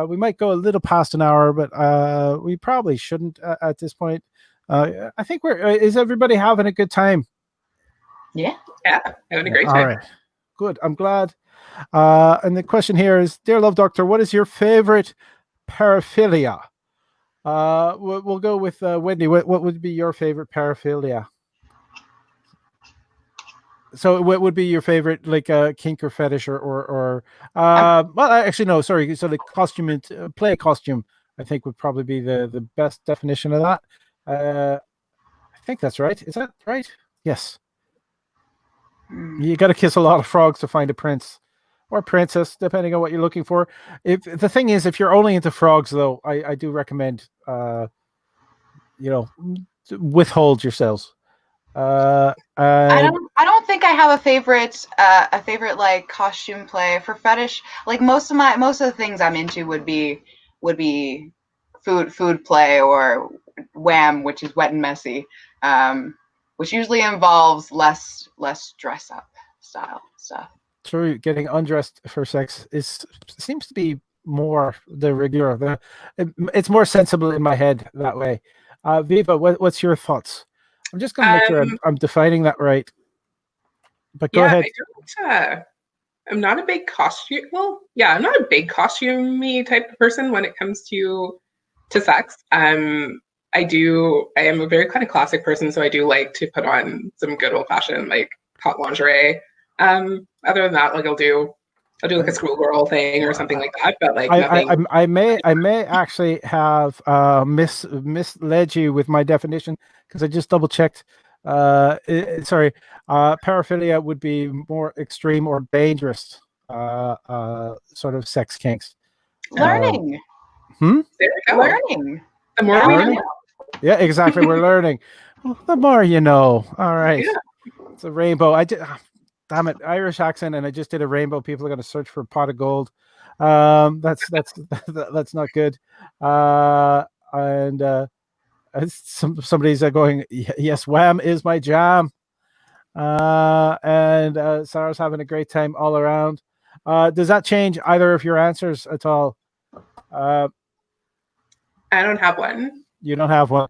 We might go a little past an hour, but we probably shouldn't at this point. I think is everybody having a good time? Yeah, having a great time. All right, good. I'm glad And the question here is, dear Love Doctor, what is your favorite paraphilia? We'll go with Wendy. What would be your favorite paraphilia? So what would be your favorite, like kink or fetish or well, actually no, sorry. So the costume and play costume, I think would probably be the best definition of that. I think that's right. Is that right? Yes. You got to kiss a lot of frogs to find a prince or princess, depending on what you're looking for. If the thing is, if you're only into frogs, though, I do recommend withhold yourselves. I don't think I have a favorite like costume play for fetish. Like most of the things I'm into would be food play or wham, which is wet and messy, which usually involves less dress up style stuff. True, getting undressed for sex seems to be more the regular. It's more sensible in my head that way. Viva, what's your thoughts? I'm just going to make sure I'm defining that right. But go ahead. I'm not a big costume. Well, yeah, I'm not a big costume-y type of person when it comes to sex. I am a very kind of classic person, so I do like to put on some good old-fashioned like hot lingerie. Other than that, like I'll do like a schoolgirl thing or something like that. But like nothing. I may actually have misled you with my definition, because I just double checked. Sorry, paraphilia would be more extreme or dangerous sort of sex kinks. Learning. Learning. The more we know. Yeah, exactly. We're learning. Well, the more you know. All right. Yeah. It's a rainbow. Damn it, Irish accent, and I just did a rainbow. People are going to search for a pot of gold. That's not good. Somebody's going, yes, wham is my jam. And Sarah's having a great time all around. Does that change either of your answers at all? I don't have one. You don't have one.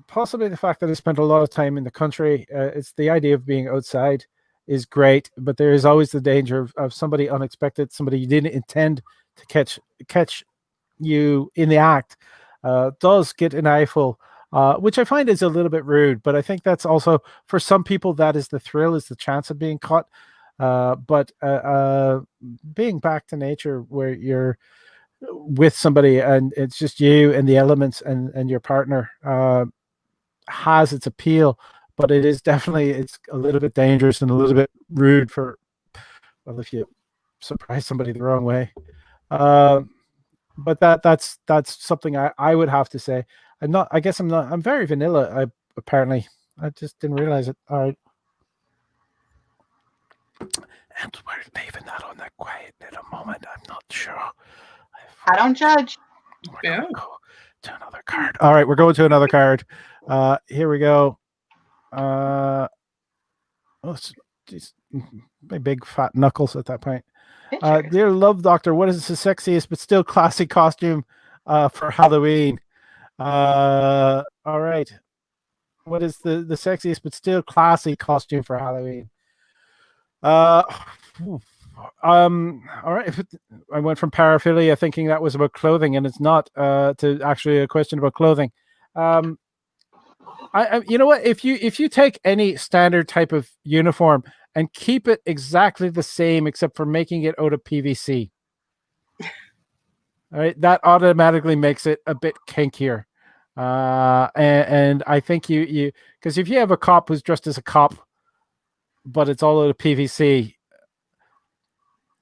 Possibly the fact that I spent a lot of time in the country. It's the idea of being outside is great, but there is always the danger of somebody unexpected, somebody you didn't intend to catch you in the act, does get an eyeful, which I find is a little bit rude. But I think that's also, for some people, that is the thrill, is the chance of being caught. But being back to nature, where you're with somebody and it's just you and the elements and your partner, has its appeal, but it is definitely, it's a little bit dangerous and a little bit rude if you surprise somebody the wrong way. But that's something I would have to say. I'm very vanilla. Apparently I just didn't realize it. All right. And we're leaving that on that quiet little moment. I'm not sure. I don't judge. We're going to go to another card. All right, we're going to another card. Here we go. Geez, my big fat knuckles at that point. Dear Love Doctor, what is the sexiest but still classy costume for Halloween? All right. What is the sexiest but still classy costume for Halloween? All right. I went from paraphilia thinking that was about clothing, and it's not, to actually a question about clothing. You know what? If you take any standard type of uniform and keep it exactly the same, except for making it out of PVC, all right, that automatically makes it a bit kinkier. And I think you because if you have a cop who's dressed as a cop, but it's all out of PVC,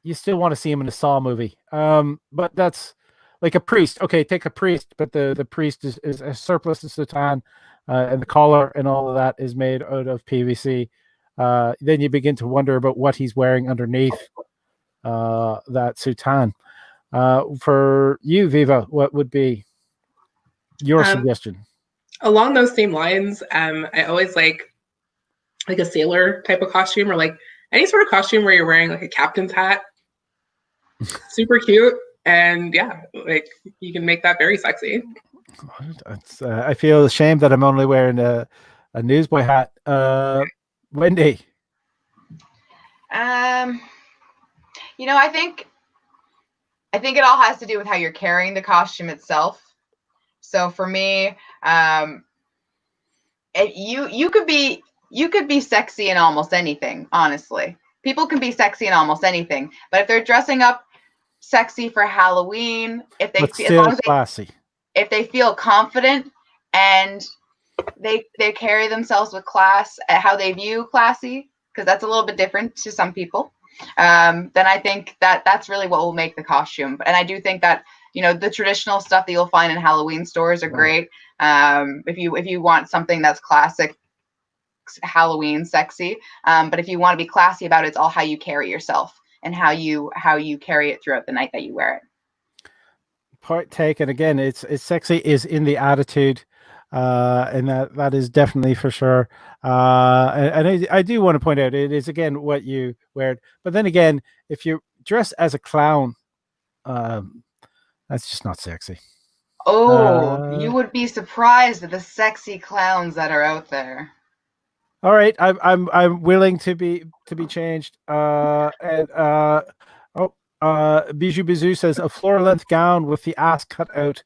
you still want to see him in a Saw movie. But that's like a priest. Okay, take a priest, but the priest is a surplus to soutane, and the collar and all of that is made out of PVC. Then you begin to wonder about what he's wearing underneath that soutane. For you, Viva, what would be your suggestion? Along those same lines, I always like a sailor type of costume, or like any sort of costume where you're wearing like a captain's hat. Super cute, and yeah, like you can make that very sexy. I feel ashamed that I'm only wearing a newsboy hat. Wendy, You know, I think it all has to do with how you're carrying the costume itself. So for me, you could be sexy in almost anything. Honestly, people can be sexy in almost anything. But if they're dressing up sexy for Halloween, But still classy. If they feel confident and they carry themselves with class at how they view classy, because that's a little bit different to some people, then I think that's really what will make the costume. And I do think that, you know, the traditional stuff that you'll find in Halloween stores are great. If you want something that's classic Halloween sexy, but if you want to be classy about it, it's all how you carry yourself and how you carry it throughout the night that you wear it. Point taken. Again, it's sexy is in the attitude, and that is definitely for sure. And I do want to point out, it is again what you wear. But then again, if you dress as a clown, that's just not sexy. Oh, you would be surprised at the sexy clowns that are out there. All right, I'm willing to be changed. Bijou Bizou says a floor length gown with the ass cut out.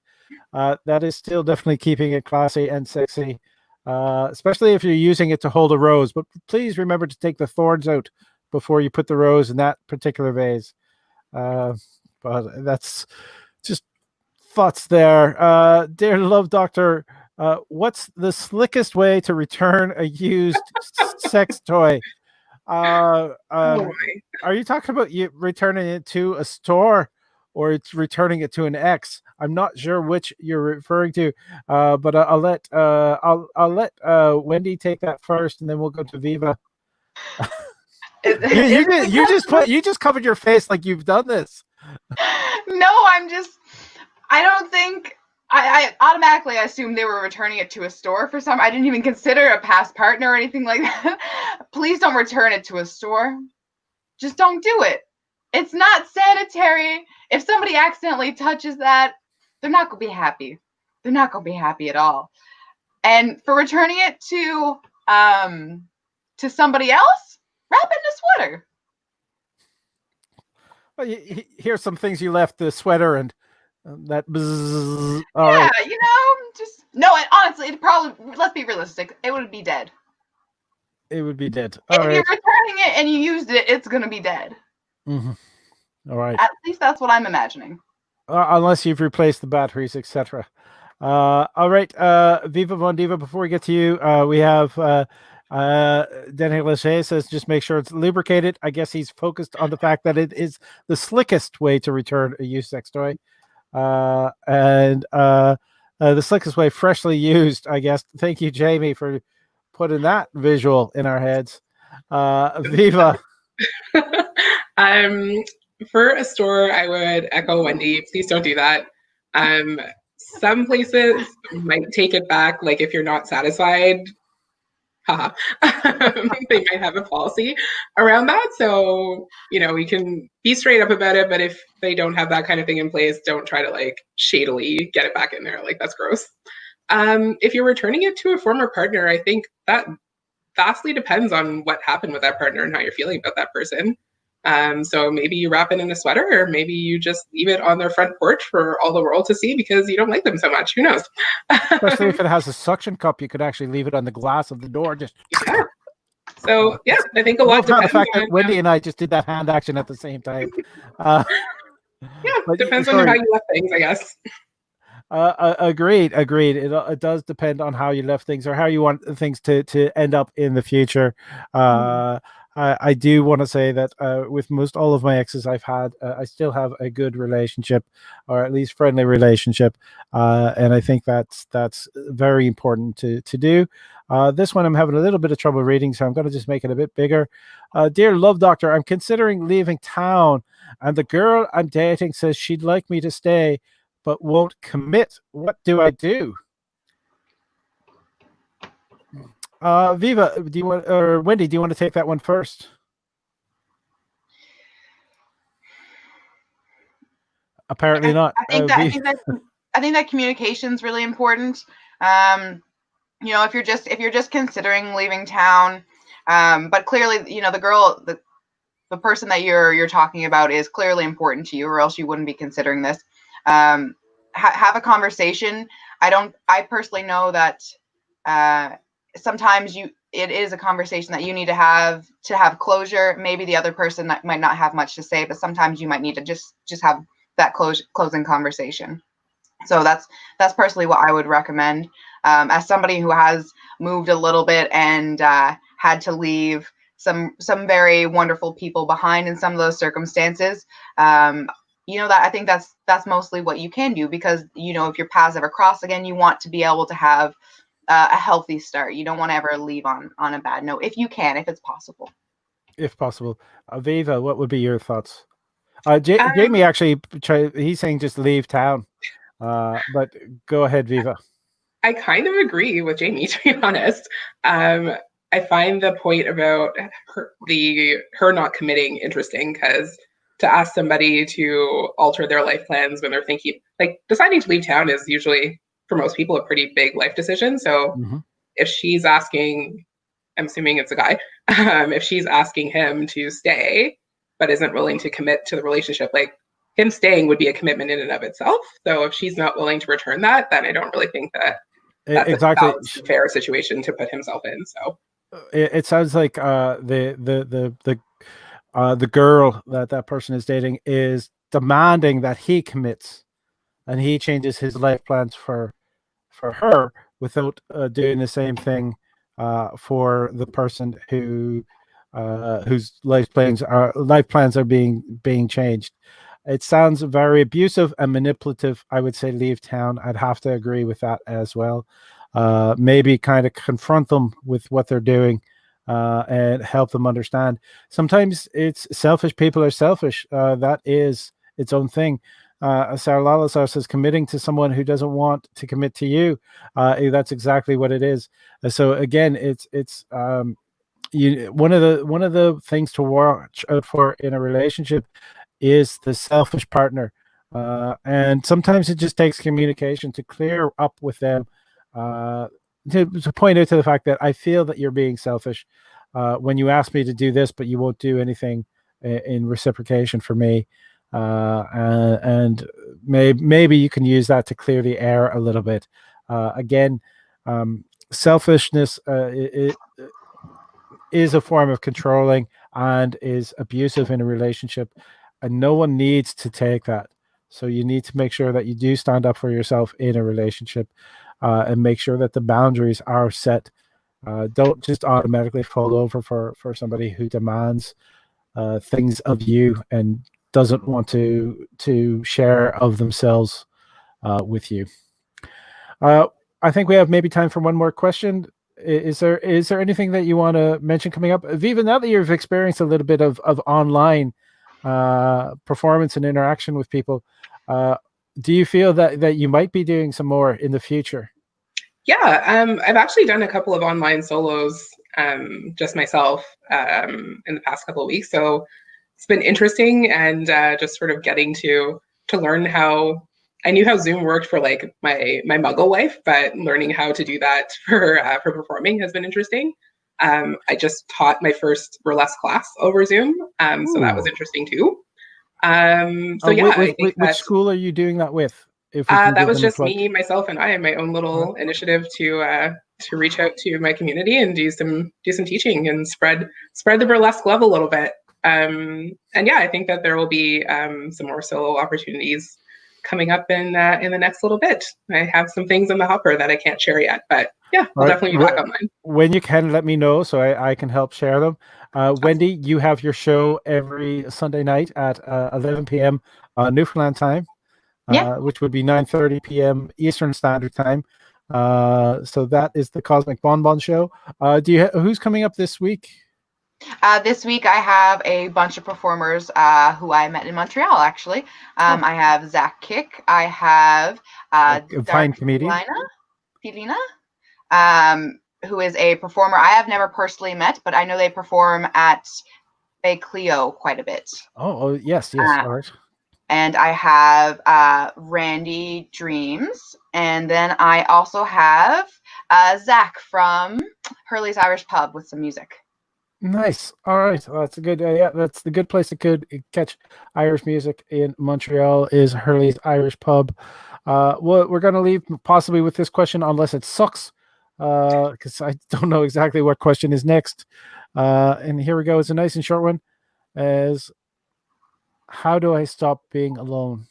That is still definitely keeping it classy and sexy, especially if you're using it to hold a rose. But please remember to take the thorns out before you put the rose in that particular vase. But that's just thoughts there. Dear Love Doctor, what's the slickest way to return a used sex toy? Are you talking about you returning it to a store, or it's returning it to an ex? I'm not sure which you're referring to, but I'll let Wendy take that first, and then we'll go to Viva. you just covered your face like you've done this. No, I don't think. I automatically assumed they were returning it to a store for some. I didn't even consider a past partner or anything like that. Please don't return it to a store. Just don't do it. It's not sanitary. If somebody accidentally touches that, they're not going to be happy. They're not going to be happy at all. And for returning it to somebody else, wrap it in a sweater. Well, here's some things you left: the sweater and that. Bzzz. Right. You know, just no. And honestly, it probably. Let's be realistic. It would be dead. It would be dead. If you're returning it and you used it, it's gonna be dead. Mm-hmm. All right. At least that's what I'm imagining. Unless you've replaced the batteries, etc. All right, Viva Von Diva. Before we get to you, we have Denny Lachey says just make sure it's lubricated. I guess he's focused on the fact that it is the slickest way to return a used sex toy, and the slickest way, freshly used. I guess. Thank you, Jamie, for putting that visual in our heads. Viva. For a store, I would echo Wendy. Please don't do that. Some places might take it back, like if you're not satisfied, haha. They might have a policy around that. So, you know, we can be straight up about it, but if they don't have that kind of thing in place, don't try to like shadily get it back in there. Like that's gross. If you're returning it to a former partner, I think that vastly depends on what happened with that partner and how you're feeling about that person. So maybe you wrap it in a sweater, or maybe you just leave it on their front porch for all the world to see because you don't like them so much. Who knows? Especially if it has a suction cup, you could actually leave it on the glass of the door. Just yeah. So yeah, I think a lot depends the fact that Wendy and I just did that hand action at the same time. Yeah, depends on how you left things, I guess. Agreed. It does depend on how you left things or how you want things to end up in the future. I do want to say that with most all of my exes I've had, I still have a good relationship, or at least friendly relationship, and I think that's very important to do. This one I'm having a little bit of trouble reading, so I'm going to just make it a bit bigger. Dear Love Doctor, I'm considering leaving town, and the girl I'm dating says she'd like me to stay, but won't commit. What do I do? Viva, do you want, or Wendy, do you want to take that one first? Apparently not. I think that communication is really important. You know, if you're just considering leaving town, but clearly, you know, the girl the person that you're talking about is clearly important to you, or else you wouldn't be considering this. Have a conversation. I personally know that sometimes it is a conversation that you need to have closure. Maybe the other person that might not have much to say, but sometimes you might need to just have that closing conversation. So that's personally what I would recommend. As somebody who has moved a little bit and had to leave some very wonderful people behind in some of those circumstances, that I think that's mostly what you can do, because if your paths ever cross again, you want to be able to have a healthy start. You don't want to ever leave on a bad note, if it's possible. If possible. Viva, what would be your thoughts? Jamie actually, he's saying just leave town. But go ahead, Viva. I kind of agree with Jamie, to be honest. I find the point about her not committing interesting, because to ask somebody to alter their life plans when they're thinking, like, deciding to leave town is usually, for most people, a pretty big life decision. So if she's asking, I'm assuming it's a guy, if she's asking him to stay, but isn't willing to commit to the relationship, like, him staying would be a commitment in and of itself. So if she's not willing to return that, then I don't really think that's exactly a fair situation to put himself in. So it sounds like the girl that person is dating is demanding that he commits and he changes his life plans for her without doing the same thing for the person whose life plans are being changed. It sounds very abusive and manipulative. I would say leave town. I'd have to agree with that as well. Maybe kind of confront them with what they're doing and help them understand. Sometimes it's selfish. People are selfish. That is its own thing. Sarah Lalazar says committing to someone who doesn't want to commit to you. That's exactly what it is. So again, it's one of the things to watch out for in a relationship is the selfish partner. And sometimes it just takes communication to clear up with them, to point out to the fact that I feel that you're being selfish when you ask me to do this, but you won't do anything in reciprocation for me. And maybe you can use that to clear the air a little bit. Again, selfishness is a form of controlling and is abusive in a relationship, and no one needs to take that. So you need to make sure that you do stand up for yourself in a relationship, and make sure that the boundaries are set. Don't just automatically fall over for somebody who demands things of you and doesn't want to share of themselves with you. I think we have maybe time for one more question. Is there anything that you want to mention coming up, Viva? Now that you've experienced a little bit of online performance and interaction with people, do you feel that you might be doing some more in the future? Yeah, I've actually done a couple of online solos just myself in the past couple of weeks. So it's been interesting, and just sort of getting to learn how. I knew how Zoom worked for like my Muggle life, but learning how to do that for performing has been interesting. I just taught my first burlesque class over Zoom, so that was interesting too. So yeah, which school are you doing that with? That was just me, myself, and I, and my own little initiative to reach out to my community and do some teaching and spread the burlesque love a little bit. And yeah, I think that there will be some more solo opportunities coming up in the next little bit. I have some things in the hopper that I can't share yet, but yeah, I'll definitely be back online. When you can, let me know so I can help share them. Wendy, you have your show every Sunday night at 11 p.m. Newfoundland time, which would be 9:30 p.m. Eastern Standard Time. So that is the Cosmic Bonbon Show. Who's coming up this week? This week I have a bunch of performers who I met in Montreal, actually. I have Zach Kick. I have fine comedian. Filina, who is a performer I have never personally met, but I know they perform at a Clio quite a bit. Oh yes. All right. And I have Randy Dreams. And then I also have Zach from Hurley's Irish Pub with some music. Nice. All right. Well, that's a good. Yeah, that's the good place to could catch Irish music in Montreal is Hurley's Irish Pub. Well, we're gonna leave possibly with this question unless it sucks, because I don't know exactly what question is next. And here we go. It's a nice and short one. Is how do I stop being alone?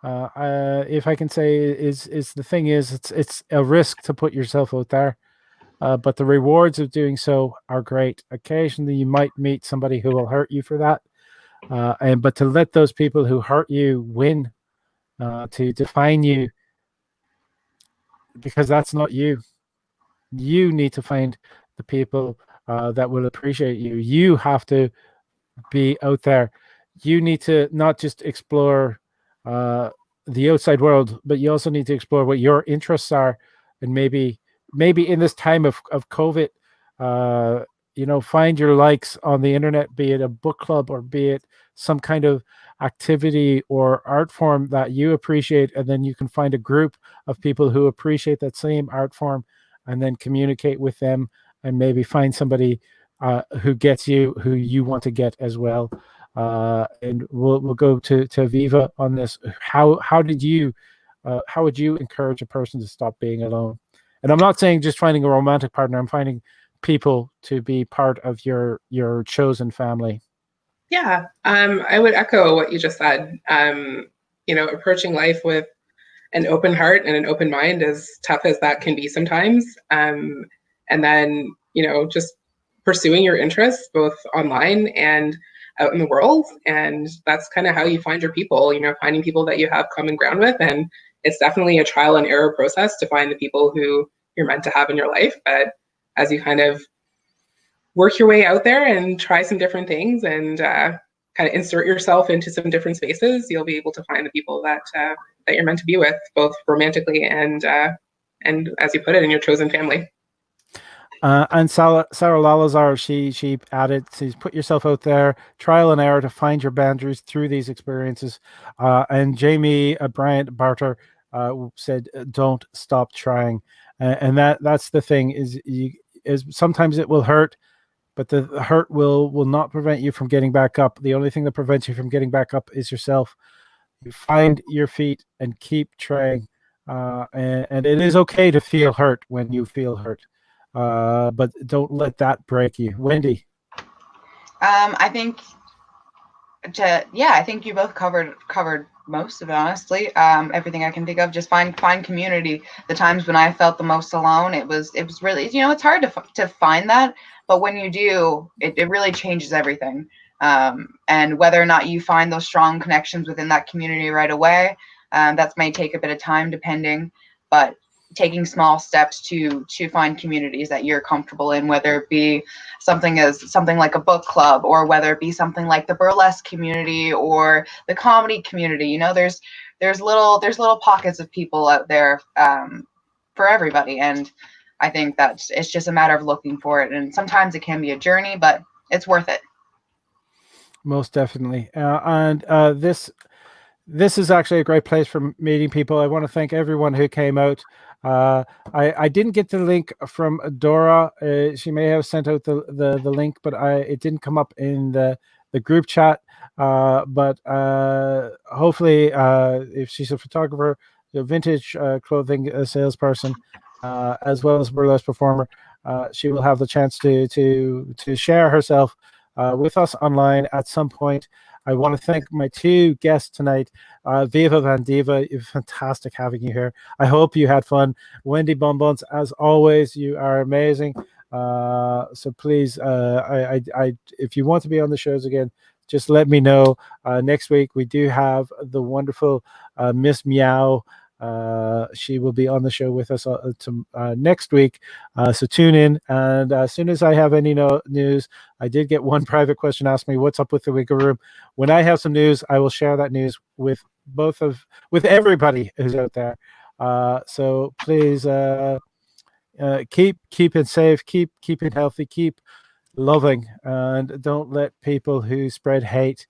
If I can say is the thing is it's a risk to put yourself out there. But the rewards of doing so are great. Occasionally, you might meet somebody who will hurt you for that, but to let those people who hurt you win, to define you, because that's not you. You need to find the people that will appreciate you. You have to be out there. You need to not just explore uh, the outside world, but you also need to explore what your interests are, and maybe in this time of COVID, uh, find your likes on the internet, be it a book club or be it some kind of activity or art form that you appreciate, and then you can find a group of people who appreciate that same art form, and then communicate with them, and maybe find somebody who gets you, who you want to get as well. And we'll go to Viva on this. How would you encourage a person to stop being alone? And I'm not saying just finding a romantic partner. I'm finding people to be part of your chosen family. Yeah, I would echo what you just said. Approaching life with an open heart and an open mind, as tough as that can be sometimes. And then, just pursuing your interests both online and out in the world. And that's kind of how you find your people, finding people that you have common ground with. And it's definitely a trial and error process to find the people who you're meant to have in your life. But as you kind of work your way out there and try some different things and kind of insert yourself into some different spaces, you'll be able to find the people that you're meant to be with, both romantically and as you put it, in your chosen family. And Sarah Lalazar, she added, she's put yourself out there, trial and error to find your boundaries through these experiences. And Jamie Bryant Barter said, don't stop trying. And that's the thing is sometimes it will hurt, but the hurt will not prevent you from getting back up. The only thing that prevents you from getting back up is yourself. You find your feet and keep trying. And it is okay to feel hurt when you feel hurt. But don't let that break you. Wendy. I think you both covered most of it, honestly. Everything I can think of. Just find community. The times when I felt the most alone, it was really, it's hard to find that, but when you do, it really changes everything. And whether or not you find those strong connections within that community right away, that may take a bit of time depending, but taking small steps to find communities that you're comfortable in, whether it be something like a book club, or whether it be something like the burlesque community or the comedy community. There's little pockets of people out there for everybody, and I think that it's just a matter of looking for it. And sometimes it can be a journey, but it's worth it. Most definitely. And this is actually a great place for meeting people. I want to thank everyone who came out. I didn't get the link from Dora. She may have sent out the link, but it didn't come up in the group chat. But hopefully, if she's a photographer, a vintage clothing salesperson, as well as a burlesque performer, she will have the chance to share herself with us online at some point. I want to thank my two guests tonight, Viva and Diva. It's fantastic having you here. I hope you had fun. Wendy Bonbons, as always, you are amazing. So please, if you want to be on the shows again, just let me know. Next week, we do have the wonderful Miss Meow. She will be on the show with us next week. So tune in. And as soon as I have any news, I did get one private question asked me, what's up with the Wiggle Room? When I have some news, I will share that news with everybody who's out there. So please keep it safe, keep it healthy, keep loving, and don't let people who spread hate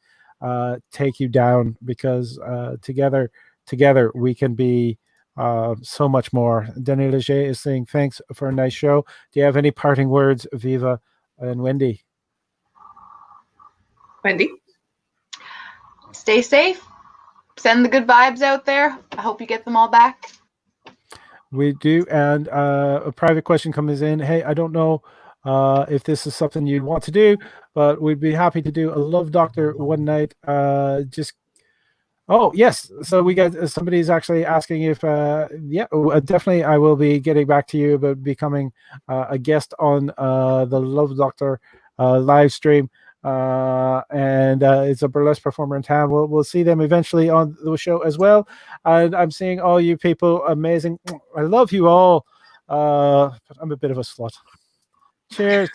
take you down, because together we can be so much more. Denis Leger is saying thanks for a nice show. Do you have any parting words, Viva and Wendy? Wendy? Stay safe. Send the good vibes out there. I hope you get them all back. We do. And a private question comes in. Hey, I don't know if this is something you'd want to do, but we'd be happy to do a Love Doctor one night. Oh, yes. So we got somebody's actually asking if, definitely I will be getting back to you about becoming a guest on the Love Doctor live stream. And it's a burlesque performer in town. We'll see them eventually on the show as well. And I'm seeing all you people, amazing. I love you all. But I'm a bit of a slut. Cheers.